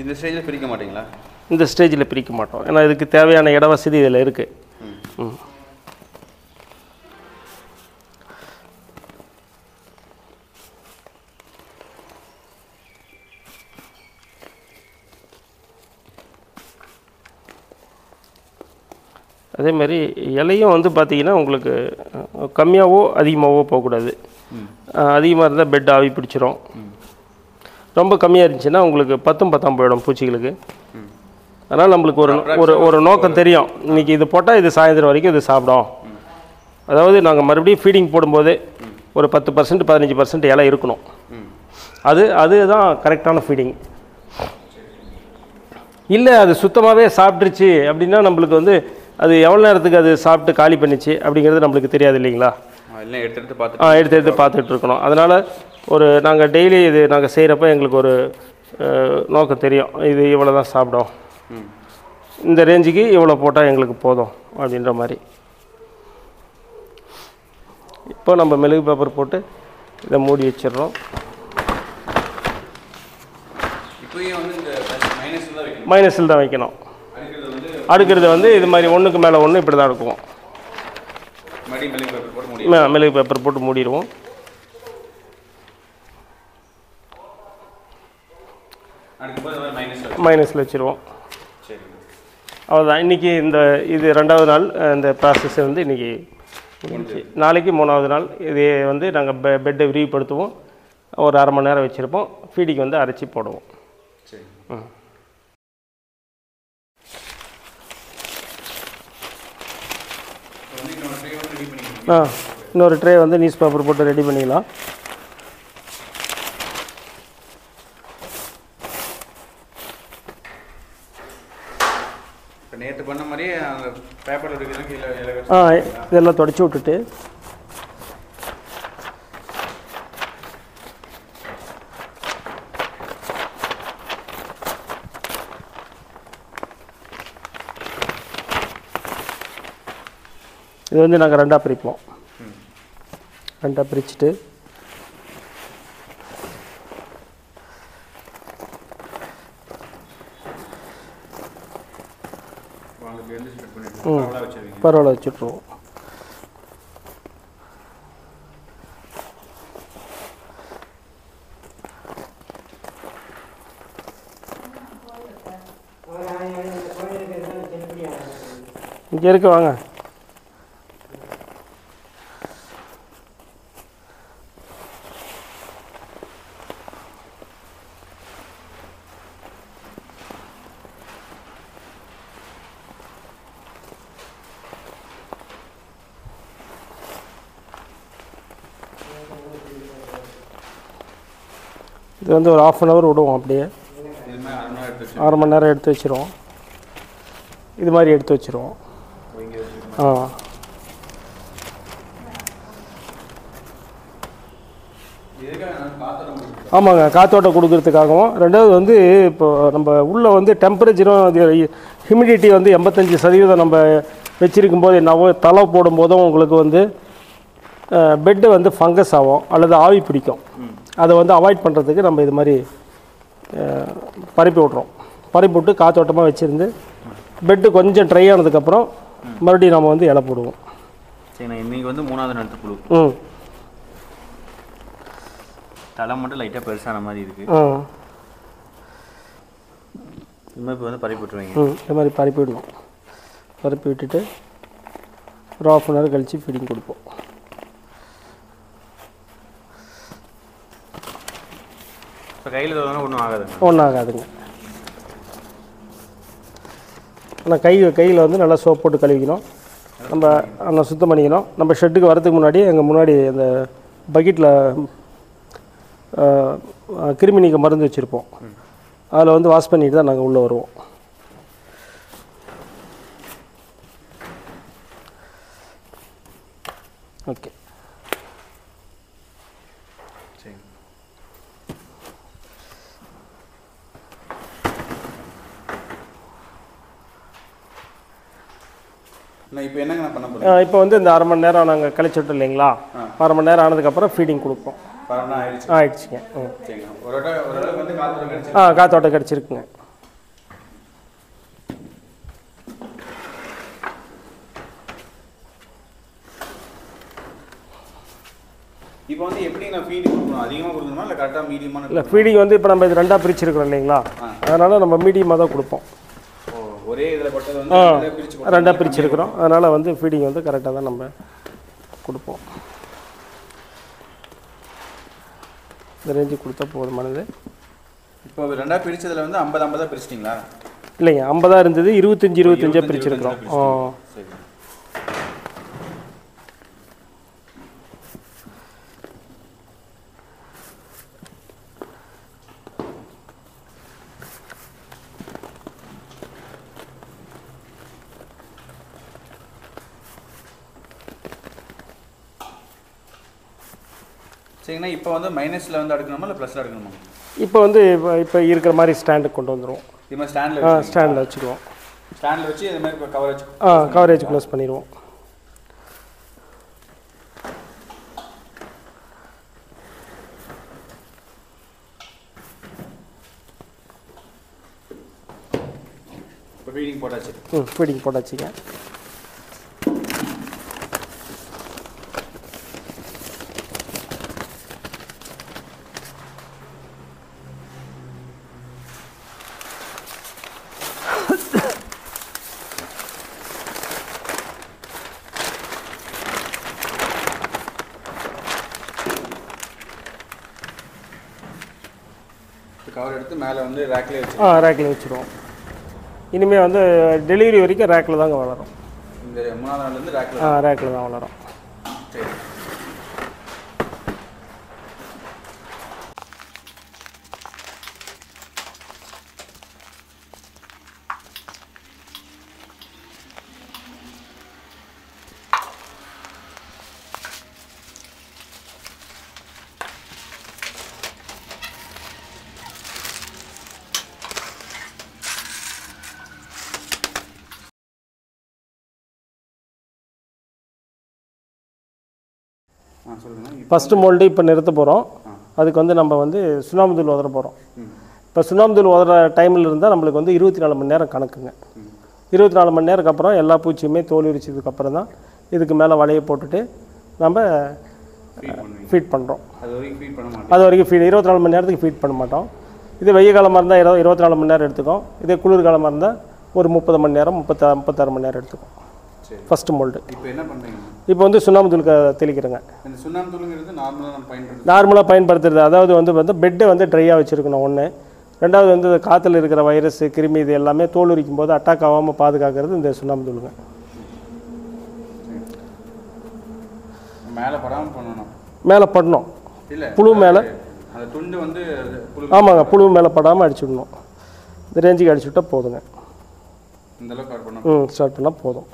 இந்த ஸ்டேஜில் பிரிக்க மாட்டிங்களா? இந்த ஸ்டேஜில் பிரிக்க மாட்டோம். ஏன்னா இதுக்கு தேவையான இட வசதி இதில் இருக்குது. அதேமாதிரி இலையும் வந்து பார்த்திங்கன்னா உங்களுக்கு கம்மியாகவோ அதிகமாகவோ போகக்கூடாது. அதிகமாக இருந்தால் பெட் ஆவி பிடிச்சிரும். ரொம்ப கம்மியாக இருந்துச்சுன்னா உங்களுக்கு 10 போயிடும் பூச்சிகளுக்கு. அதனால் நம்மளுக்கு ஒரு நோக்கம் தெரியும். இன்றைக்கி இது போட்டால் இது சாயந்தரம் வரைக்கும் இது சாப்பிடும். அதாவது நாங்கள் மறுபடியும் ஃபீடிங் போடும்போதே ஒரு 10% 15% இலை இருக்கணும். அதுதான் கரெக்டான ஃபீடிங். இல்லை அது சுத்தமாகவே சாப்பிட்ருச்சு அப்படின்னா நம்மளுக்கு வந்து அது எவ்வளோ நேரத்துக்கு அது சாப்பிட்டு காலி பண்ணிச்சு அப்படிங்கிறது நம்மளுக்கு தெரியாது இல்லைங்களா? எடுத்து பார்த்துட்டு இருக்கணும். அதனால் நாங்கள் டெய்லி இது நாங்கள் செய்கிறப்ப எங்களுக்கு ஒரு நோக்கம் தெரியும். இது இவ்வளோ தான் சாப்பிடும், இந்த ரேஞ்சுக்கு இவ்வளோ போட்டால் எங்களுக்கு போதும் அப்படின்ற மாதிரி. இப்போ நம்ம மெழுகு பேப்பர் போட்டு இதை மூடி வச்சிடுறோம். இப்போயும் வந்து மைனஸில் தான் வைக்கணும். அடுக்கிறது வந்து இது மாதிரி ஒன்றுக்கு மேலே ஒன்று இப்படி தான் இருக்கும். மெழுகு பேப்பர் போட்டு மூடிடுவோம். மைனஸில் வச்சுருவோம். அவ்வளோதான். இன்றைக்கி இது 2வது நாள் இந்த ப்ராசஸ் வந்து இன்றைக்கி முடிஞ்சு. நாளைக்கு 3வது நாள் இதே வந்து நாங்கள் பெட்டை விரிவுபடுத்துவோம். ஒரு 1/2 மணி நேரம் வச்சுருப்போம். ஃபீடிங் வந்து அரைச்சி போடுவோம். இன்னொரு ட்ரே வந்து நியூஸ் பேப்பர் போட்டு ரெடி பண்ணிக்கலாம். நேற்று பண்ண மாதிரி அந்த பேப்பரில் இருக்கிறது கீழே இதெல்லாம் தொடச்சி விட்டுட்டு இது வந்து நாங்கள் 2ஆக பிரிப்போம். 2ஆக பிரிச்சுட்டு பரவாயில்ல வச்சுட்ருவோம். இங்கே இருக்கு வாங்க. இது வந்து ஒரு 1/2 hour விடுவோம். அப்படியே 1/2 மணி நேரம் எடுத்து வச்சுருவோம். இது மாதிரி எடுத்து வச்சுருவோம். ஆமாங்க, காற்றோட்டம் கொடுக்கறதுக்காகவும். 2வது வந்து இப்போ நம்ம உள்ளே வந்து டெம்பரேச்சரும் ஹியூமிடிட்டி வந்து 85% நம்ம வச்சுருக்கும் போது என்னவோ தலை போடும்போதும் உங்களுக்கு வந்து பெட்டு வந்து ஃபங்கஸ் ஆகும் அல்லது ஆவி பிடிக்கும். அதை வந்து அவாய்ட் பண்ணுறதுக்கு நம்ம இது மாதிரி பரப்பி விட்றோம். பரப்பி விட்டு காற்றோட்டமாக வச்சுருந்து பெட்டு கொஞ்சம் ட்ரை ஆனதுக்கப்புறம் மறுபடியும் நம்ம வந்து இலை போடுவோம். சரிண்ணா, இன்றைக்கி வந்து 3வது நாள் புழு. தலை மட்டும் லைட்டாக பெருசான மாதிரி இருக்குது. இது மாதிரி இப்போ வந்து பரப்பி விட்டுருவீங்க. இது மாதிரி பரப்பி விடுவோம். பரப்பி விட்டுட்டு ஒரு 1/2 hour கழித்து ஃபீடிங் கொடுப்போம். இப்போ கையில் ஒன்றும் ஆகாதுங்க. ஒன்றும் ஆகாதுங்க. ஆனால் கையில் வந்து நல்லா சோப் போட்டு கழுவிக்கணும். நம்ம சுத்தம் பண்ணிக்கணும். நம்ம ஷெட்டுக்கு வரதுக்கு முன்னாடி எங்கள் முன்னாடி அந்த பக்கெட்டில் கிருமி நீக்க மருந்து வச்சுருப்போம். அதில் வந்து வாஷ் பண்ணிட்டு தான் நாங்கள் உள்ளே வருவோம். ஓகே. சரி. இப்போ என்னங்க பண்ண போகிறோம்? இப்போ வந்து இந்த 1/2 மணி நேரம் நாங்கள் கழிச்சுட்டோம் இல்லைங்களா? 1/2 மணி நேரம் ஆனதுக்கப்புறம் ஃபீடிங் கொடுப்போம். ஆயிடுச்சுங்க. காற்றோட்டம் கிடச்சிருக்குங்க. இப்போ வந்து எப்படி நான் ஃபீடிங் கொடுக்கணும்? அதிகமாக கொடுக்கணுமா இல்லை கரெக்டாக மீடியமான? இல்லை, ஃபீடிங் வந்து இப்போ நம்ம இது 2ஆக பிரிச்சுருக்கிறோம் இல்லைங்களா? அதனால் நம்ம மீடியமாக தான் கொடுப்போம். ஒரே இதில் போட்டது வந்து 2ஆக பிரிச்சுருக்கிறோம். அதனால் வந்து ஃபீடிங் வந்து கரெக்டாக தான் நம்ம கொடுப்போம். இந்த ரேஞ்சு கொடுத்தா போதுமானது. இப்போ 2ஆக பிரித்ததில் வந்து 50-50 பிரிச்சிட்டிங்களா? இல்லைங்க, 50 இருந்தது, 25-25 பிரிச்சுருக்கிறோம். சரி. சரிங்கண்ணா, இப்போ வந்து மைனஸில் வந்து அடுக்கணுமா இல்லை ப்ளஸில் அடுக்கணுமா? இப்போ வந்து இப்போ இருக்கிற மாதிரி ஸ்டாண்டுக்கு கொண்டு வந்துடுவோம். இது மாதிரி ஸ்டாண்டில் வச்சுக்குவோம். ஸ்டாண்டில் வச்சு இது மாதிரி கவரேஜ் கவரேஜ் க்ளோஸ் பண்ணிடுவோம். இப்போ ஃபீடிங் போட்டாச்சு. ஃபீடிங் போட்டாச்சுங்க. கவர் எடுத்து மேலே வந்து ரேக்லேயே வச்சு ரேக்கில் வச்சுருவோம். இனிமேல் வந்து டெலிவரி வரைக்கும் ரேக்கில் தாங்க வளரும். இந்த 3ஆவது நாள்லேருந்து ரேக்கில் தான் வளரும். சரி. ஃபஸ்ட்டு மோல்டு இப்போ நிறுத்த போகிறோம். அதுக்கு வந்து நம்ம வந்து சுண்ணாம்பு தூள் உதற போகிறோம். இப்போ சுண்ணாம்பு தூள் உதற டைமில் இருந்தால் நம்மளுக்கு வந்து 24 மணி நேரம் கணக்குங்க. 24 மணி நேரத்துக்கு அப்புறம் எல்லா பூச்சியுமே தோல் உரிச்சதுக்கப்புறம் தான் இதுக்கு மேலே வலையை போட்டுட்டு நம்ம ஃபீட் பண்ணுறோம். அது வரைக்கும் 24 மணி நேரத்துக்கு ஃபீட் பண்ண மாட்டோம். இது வெய்ய காலமாக இருந்தால் 24 மணி நேரம் எடுத்துக்கும். இதே குளிர் காலமாக இருந்தால் ஒரு 30 மணி நேரம் 36 மணி நேரம் எடுத்துக்கும். First mould. இப்போ என்ன பண்ணுறீங்க? இப்போ வந்து சுண்ணாம்பு தூள் தெளிக்கிறேங்க. இந்த சுண்ணாம்பு தூளுங்கிறது நார்மலாக பயன்படுத்துறது. அதாவது வந்து பெட்டை வந்து ட்ரையாக வச்சுருக்கணும் ஒன்று. ரெண்டாவது வந்து காற்றுல இருக்கிற வைரஸ் கிருமி இது எல்லாமே தோல் உரிக்கும் போது அட்டாக் ஆகாமல் பாதுகாக்கிறது இந்த சுண்ணாம்பு தூளுங்க. மேலே படாமல் பண்ணணும். மேலே படணும். புழு மேலே துண்டு வந்து ஆமாங்க, புழு மேலே படாமல் அடிச்சுடணும். இந்த ரேஞ்சுக்கு அடிச்சுவிட்டால் போதுங்க. ஸ்டார்ட் பண்ணால் போதும்.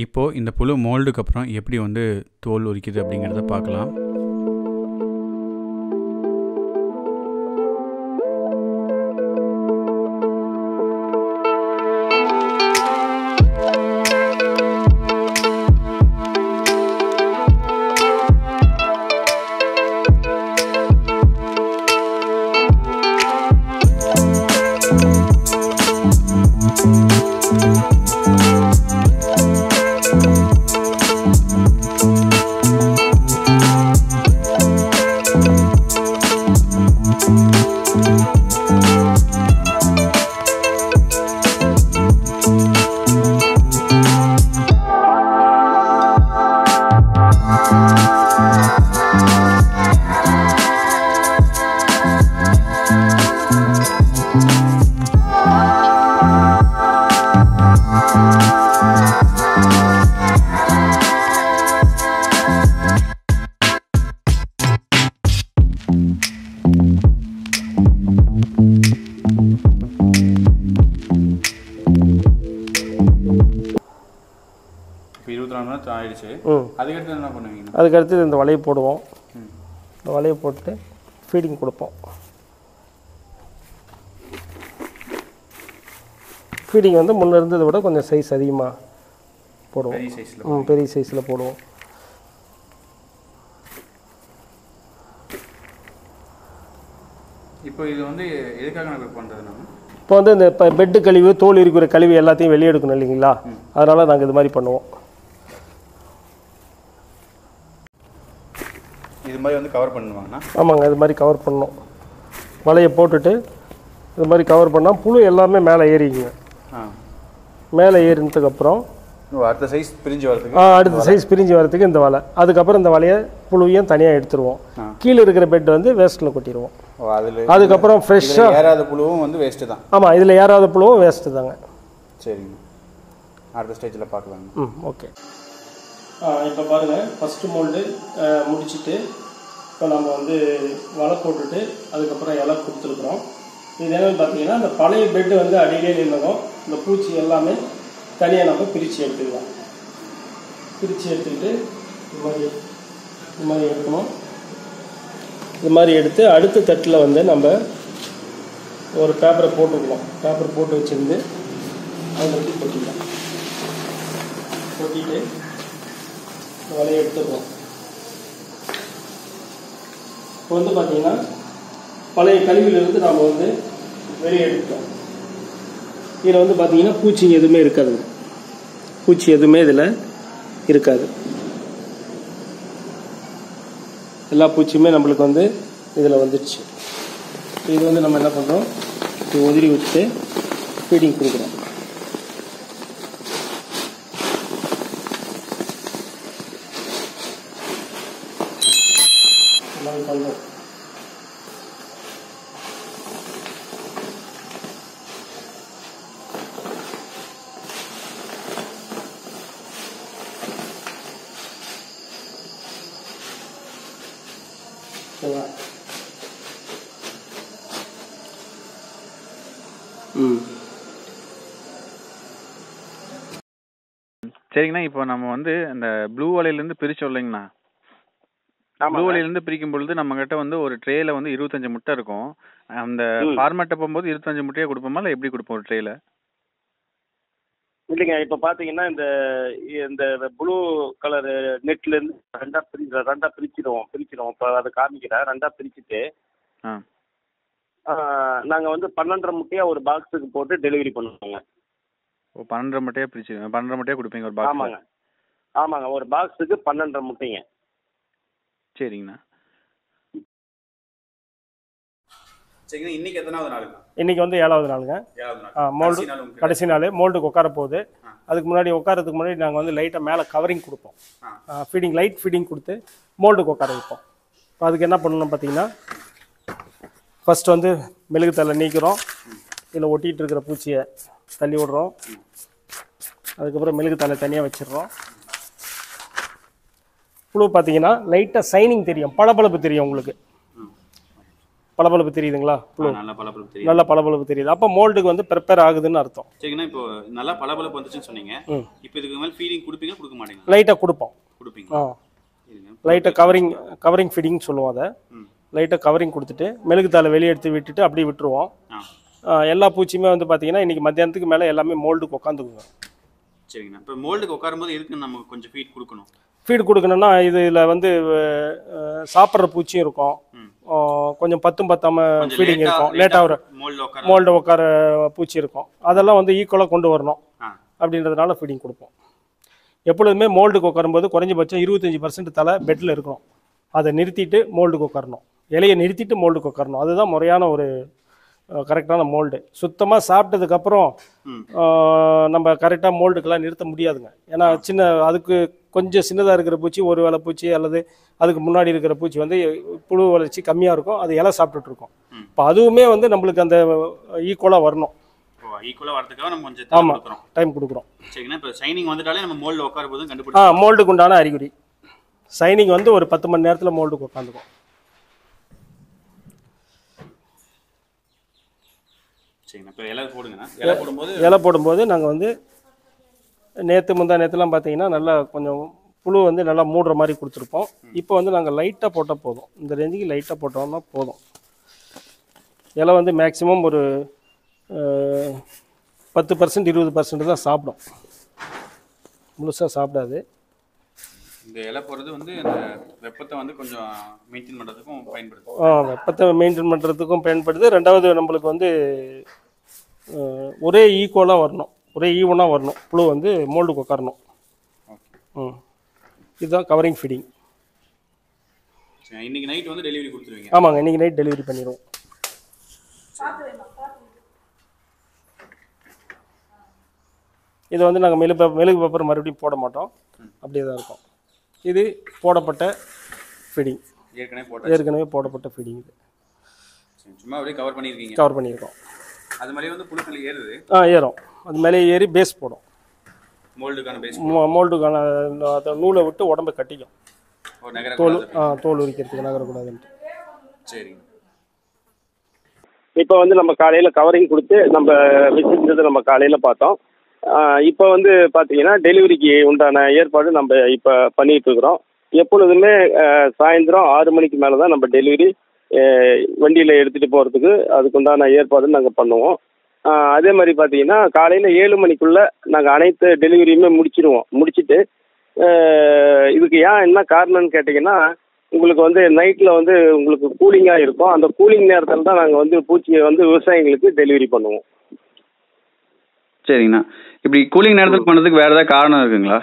இப்போது இந்த புழு மோல்டுக்கு அப்புறம் எப்படி வந்து தோல் உரிக்குது அப்படிங்கிறத பார்க்கலாம். அதுக்கடுத்து இந்த வலையை போடுவோம். இந்த வலையை போட்டு ஃபீடிங் கொடுப்போம். ஃபீடிங் வந்து முன்னே இருந்ததை விட கொஞ்சம் சைஸ் அதிகமாக போடுவோம். பெரிய சைஸில் போடுவோம். இப்போ இது வந்து எதுக்காக நம்ம பண்ணுறது? இப்போ வந்து இந்த பெட்டு கழிவு தோல் இருக்கிற கழிவு எல்லாத்தையும் வெளியே எடுக்கணும் இல்லைங்களா, அதனால் நாங்கள் இது மாதிரி பண்ணுவோம். இது மாதிரி வந்து கவர் பண்ணுவாங்கண்ணா? ஆமாங்க, இது மாதிரி கவர் பண்ணணும். வலையை போட்டுட்டு இது மாதிரி கவர் பண்ணால் புழு எல்லாமே மேலே ஏறிக்குங்க. மேலே ஏறினதுக்கப்புறம் அடுத்த சைஸ் பிரிஞ்சு வரதுக்கு அடுத்த சைஸ் பிரிஞ்சு வரதுக்கு இந்த வலை. அதுக்கப்புறம் இந்த வலையை புழுவையும் தனியாக எடுத்துருவோம். கீழே இருக்கிற பெட் வந்து வேஸ்ட்டில் கொட்டிடுவோம். அதுக்கப்புறம் ஃப்ரெஷ்ஷாக ஏறாத புழுவும் வந்து வேஸ்ட்டு தான். ஆமாம், இதில் ஏறாத புழுவும் வேஸ்ட்டு தாங்க. சரிங்க, அடுத்த ஸ்டேஜில் பார்க்கலாம். ஓகே. இப்போ பாருங்கள், ஃபஸ்ட்டு மோல்டு முடிச்சுட்டு இப்போ நம்ம வந்து வலை போட்டுட்டு அதுக்கப்புறம் இலை கொடுத்துருக்குறோம். இது என்னென்னு பார்த்தீங்கன்னா, இந்த பழைய பெட்டு வந்து அடியிலே நின்றதும் இந்த பூச்சி எல்லாமே தனியாக நம்ம பிரித்து எடுத்துக்கலாம். பிரித்து எடுத்துக்கிட்டு இது மாதிரி எடுக்கணும். இது மாதிரி எடுத்து அடுத்த தட்டில் வந்து நம்ம ஒரு பேப்பரை போட்டுக்கலாம். பேப்பர் போட்டு வச்சுருந்து அதில் வச்சு கொட்டிக்கலாம். கொட்டிட்டு வலையை எடுத்துக்குவோம். இப்போ வந்து பார்த்தீங்கன்னா பழைய கழிவிலிருந்து நாம் வந்து வெளியே எடுத்துட்டோம். இதில் வந்து பார்த்தீங்கன்னா பூச்சி எதுவுமே இருக்காது. பூச்சி எதுவுமே இதில் இருக்காது. எல்லா பூச்சியுமே நம்மளுக்கு வந்து இதில் வந்துடுச்சு. இது வந்து நம்ம என்ன பண்ணுறோம், இது உதிரி வச்சுட்டு ஃபீடிங் கொடுக்குறோம். எல்லாம் பண்ணுறோம். சரிங்கண்ணா, இப்போ நம்ம வந்து அந்த ப்ளூ வலையிலேருந்து பிரிச்சோம் இல்லைங்கண்ணா. ப்ளூ வலையிலேருந்து பிரிக்கும் பொழுது நம்ம கிட்ட வந்து ஒரு ட்ரேல வந்து 25 முட்டை இருக்கும். அந்த ஃபார்மேட்டை போகும்போது 25 முட்டையே கொடுப்போமா, இல்லை எப்படி கொடுப்போம் ஒரு ட்ரேல? இல்லைங்க, இப்போ பார்த்தீங்கன்னா இந்த இந்த ப்ளூ கலர் நெட்லேருந்து ரெண்டாக பிரிச்சிடுவோம். இப்போ அதை காமிக்கிறேன். ரெண்டாக பிரிச்சுட்டு நாங்கள் வந்து 12.5 முட்டையாக ஒரு பாக்ஸுக்கு போட்டு டெலிவரி பண்ணுவோங்க. ஓ, 12.5 முட்டையாக பிரிச்சு 12.5 முட்டையாக கொடுப்பீங்க ஒரு பாக்ஸ்? ஆமாங்க ஆமாங்க, ஒரு பாக்ஸுக்கு 12.5 முட்டைங்க. சரிங்கண்ணா. சரிங்கண்ணா, இன்னைக்கு எத்தனாவது நாளுங்க? இன்னைக்கு வந்து 7வது நாளுங்க. மோல்டு கடைசி நாள். மோல்டுக்கு உட்கார போகுது. அதுக்கு முன்னாடி உட்காரத்துக்கு முன்னாடி நாங்கள் வந்து லைட்டாக மேலே கவரிங் கொடுப்போம். ஃபீடிங் லைட் ஃபீடிங் கொடுத்து மோல்டுக்கு உட்கார வைப்போம். இப்போ அதுக்கு என்ன பண்ணணும் பார்த்தீங்கன்னா, ஃபஸ்ட்டு வந்து மெழுகு தலை நீக்கிறோம். இதில் ஒட்டிகிட்டு இருக்கிற பூச்சியை தள்ளி விடுறோம். அதுக்கப்புறம் மெழுகு தலை தனியாக வச்சிடுறோம். புழு பார்த்தீங்கன்னா லைட்டாக சைனிங் தெரியும், பளபளப்பு தெரியும். உங்களுக்கு பளபளப்பு தெரியுதுங்களா? புழு நல்ல பளபளப்பு தெரியுது. அப்போ மோல்டுக்கு வந்து ப்ரிப்பேர் ஆகுதுன்னு அர்த்தம். சரிங்கண்ணா, இப்போ நல்லா பளபளப்பு வந்துச்சுன்னு சொன்னீங்க. இப்போ இதுக்கு மேலே ஃபீடிங் கொடுப்பீங்க கொடுக்க மாட்டீங்க? லைட்டாக கொடுப்போம். கொடுப்பீங்க. லைட்டாக கவரிங் ஃபீடிங் சொல்லுவோம். அதை லைட்டாக கவரிங் கொடுத்துட்டு மெழுகு தாளை வெளியே எடுத்து விட்டுட்டு அப்படியே விட்டுருவோம். எல்லா பூச்சியுமே வந்து பார்த்தீங்கன்னா இன்றைக்கி மத்தியானத்துக்கு மேலே எல்லாமே மோல்டுக்கு உட்காந்துக்குங்க. சரிங்கண்ணா, இப்போ மோல்டுக்கு உட்காரும்போது எதுக்கு நம்ம கொஞ்சம் ஃபீட் கொடுக்கணும்? ஃபீட் கொடுக்கணும்னா இதில் வந்து சாப்பிட்ற பூச்சியும் இருக்கும், கொஞ்சம் பத்தாமல் ஃபீடிங் இருக்கும், லேட்டாக ஒரு மோல்டு உட்கார பூச்சி இருக்கும். அதெல்லாம் வந்து ஈக்குவலாக கொண்டு வரணும் அப்படின்றதுனால ஃபீடிங் கொடுப்போம். எப்பொழுதுமே மோல்டுக்கு உட்காரும்போது குறைஞ்சபட்சம் 25% தலை பெட்டில் இருக்கணும். அதை நிறுத்திட்டு மோல்டுக்கு உட்காரணும். இலையை நிறுத்திட்டு மோல்டுக்கு உட்காரணும். அதுதான் முறையான ஒரு கரெக்டான மோல்டு. சுத்தமாக சாப்பிட்டதுக்கப்புறம் நம்ம கரெக்டாக மோல்டுக்கெல்லாம் நிறுத்த முடியாதுங்க. ஏன்னா அதுக்கு கொஞ்சம் சின்னதாக இருக்கிற பூச்சி, ஒரு வேலை பூச்சி அல்லது அதுக்கு முன்னாடி இருக்கிற பூச்சி வந்து புழு வளர்ச்சி கம்மியாக இருக்கும், அது இலை சாப்பிட்டுட்டு இருக்கும். இப்போ அதுவுமே வந்து நம்மளுக்கு அந்த ஈக்குவலாக வரணும். ஆமாம், டைம் கொடுக்குறோம். மோல்டுக்கு உண்டான அறிகுறி சைனிங் வந்து ஒரு 10 மணி நேரத்தில் மோல்டுக்கு உட்காந்துக்கும். இலை போடும்போது நாங்கள் வந்து முந்தா நேற்றுலாம் பார்த்தீங்கன்னா நல்லா கொஞ்சம் புழு வந்து நல்லா மூடுற மாதிரி கொடுத்துருப்போம். இப்போ வந்து நாங்கள் லைட்டாக போட்டால் போதும். இந்த ரேஞ்சுக்கு லைட்டாக போட்டோம்னா போதும். இலை வந்து மேக்ஸிமம் ஒரு 10% 20% தான் சாப்பிடும், முழுசாக சாப்பிடாது. இந்த இலை போடுறது வந்து இந்த வெப்பத்தை வந்து கொஞ்சம் மெயின்டைன் பண்ணுறதுக்கும் பயன்படுது. வெப்பத்தை மெயின்டைன் பண்ணுறதுக்கும் பயன்படுது. ரெண்டாவது நம்மளுக்கு வந்து ஒரே ஈக்குவலாக வரணும், ஒரே ஈவனாக வரணும். புழு வந்து மோல்டுக்கு உட்காரணும். இதுதான் கவரிங் ஃபீடிங். இன்னைக்கு நைட் வந்து டெலிவரி கொடுத்துருவீங்க? ஆமாங்க, இன்னைக்கு நைட் டெலிவரி பண்ணிடுவோம். இது வந்து நாங்கள் மெழுகு பேப்பர் மறுபடியும் போட மாட்டோம், அப்படியே தான் இருக்கும். இது போடப்பட்ட ஃபீடிங், ஏற்கனவே போடப்பட்ட ஃபீடிங். இது சும்மா அப்படியே கவர் பண்ணியிருக்கோம். அது மேலே வந்து புழுக்கள் ஏறுது. ஏறும். அது மேலே ஏறி பேஸ் போடும். மோல்டுக்கான நூலை விட்டு உடம்பை கட்டிக்கும். தோல் உரிக்கிறதுக்கு நகரக்கூடாதுன்ட்டு. சரி. இப்போ வந்து நம்ம காலையில் கவரிங் கொடுத்து நம்ம வச்சுருந்தது நம்ம காலையில் பார்த்தோம். இப்போ வந்து பார்த்தீங்கன்னா டெலிவரிக்கு உண்டான ஏற்பாடு நம்ம இப்போ பண்ணிகிட்டு இருக்கிறோம். எப்பொழுதுமே சாயந்தரம் 6 மணிக்கு மேலே தான் நம்ம டெலிவரி வண்டியில் எடுத்துகிட்டு போகிறதுக்கு அதுக்குண்டான ஏற்பாடு நாங்கள் பண்ணுவோம். அதே மாதிரி பார்த்தீங்கன்னா காலையில் 7 மணிக்குள்ளே நாங்கள் அனைத்து டெலிவரியுமே முடிச்சிடுவோம். முடிச்சுட்டு இதுக்கு ஏன் என்ன காரணம்னு கேட்டிங்கன்னா, உங்களுக்கு வந்து நைட்டில் வந்து உங்களுக்கு கூலிங்காக இருக்கும். அந்த கூலிங் நேரத்தில் தான் நாங்கள் வந்து பூச்சியை வந்து விவசாயிகளுக்கு டெலிவரி பண்ணுவோம். சரிங்கண்ணா. இப்படி கூலிங் நேரத்துக்கு பண்ணதுக்கு வேறு ஏதாவது காரணம் இருக்குங்களா?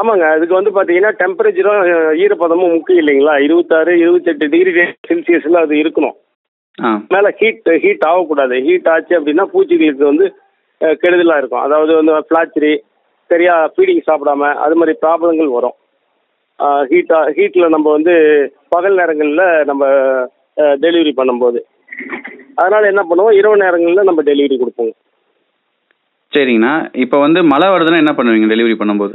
ஆமாங்க. அதுக்கு வந்து பார்த்தீங்கன்னா டெம்பரேச்சரும் ஈரப்பதமும் முக்கியம் இல்லைங்களா? 26, 28 டிகிரி செல்சியஸில் அது இருக்கணும். மேலே ஹீட் ஆகக்கூடாது. ஹீட் ஆச்சு அப்படின்னா பூச்சிகளுக்கு வந்து கெடுதலாக இருக்கும். அதாவது வந்து ஃப்ளாச்சரி, சரியாக ஃபீடிங் சாப்பிடாம அது மாதிரி ப்ராப்ளங்கள் வரும். ஹீட்டில் நம்ம வந்து பகல் நேரங்களில் நம்ம டெலிவரி பண்ணும்போது, அதனால் என்ன பண்ணுவோம், இரவு நேரங்களில் நம்ம டெலிவரி கொடுப்போங்க. சரிங்கண்ணா. இப்போ வந்து மழை வருதுன்னா என்ன பண்ணுவீங்க டெலிவரி பண்ணும்போது?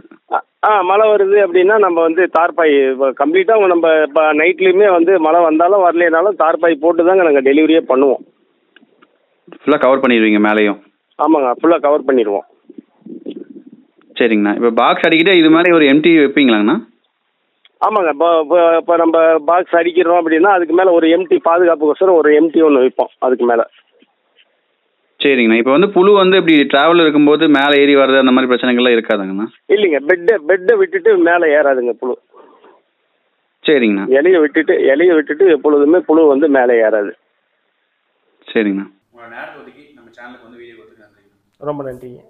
மழை வருது அப்படின்னா நம்ம வந்து தார்பாய் கம்ப்ளீட்டாக நம்ம இப்போ நைட்லேயுமே வந்து மழை வந்தாலும் வரலைனாலும் தார்பாய் போட்டு தாங்க நாங்கள் டெலிவரியே பண்ணுவோம். ஃபுல்லாக கவர் பண்ணிடுவீங்க மேலேயும்? ஆமாங்க, ஃபுல்லாக கவர் பண்ணிடுவோம். சரிங்கண்ணா. இப்போ பாக்ஸ் அடிக்கிட்டு இது மாதிரி ஒரு எம்டி வைப்பீங்களாங்கண்ணா? ஆமாங்க. இப்போ நம்ம பாக்ஸ் அடிக்கிறோம் அப்படின்னா அதுக்கு மேலே ஒரு எம்டி பாதுகாப்புக்கோசரம் ஒரு எம்டி ஒன்று வைப்போம் அதுக்கு மேலே. சரிங்கண்ணா. இப்போ வந்து புழு வந்து இப்படி ட்ராவல் இருக்கும்போது மேலே ஏறி வர்றது அந்த மாதிரி பிரச்சனைகள்லாம் இருக்காதுங்கண்ணா? இல்லைங்க, பெட்டை விட்டுட்டு மேலே ஏறாதுங்க புழு. சரிங்கண்ணா. இலையை விட்டுட்டு எப்பொழுதுமே புழு வந்து மேலே ஏறாது. சரிங்கண்ணா. ரொம்ப நன்றிங்க.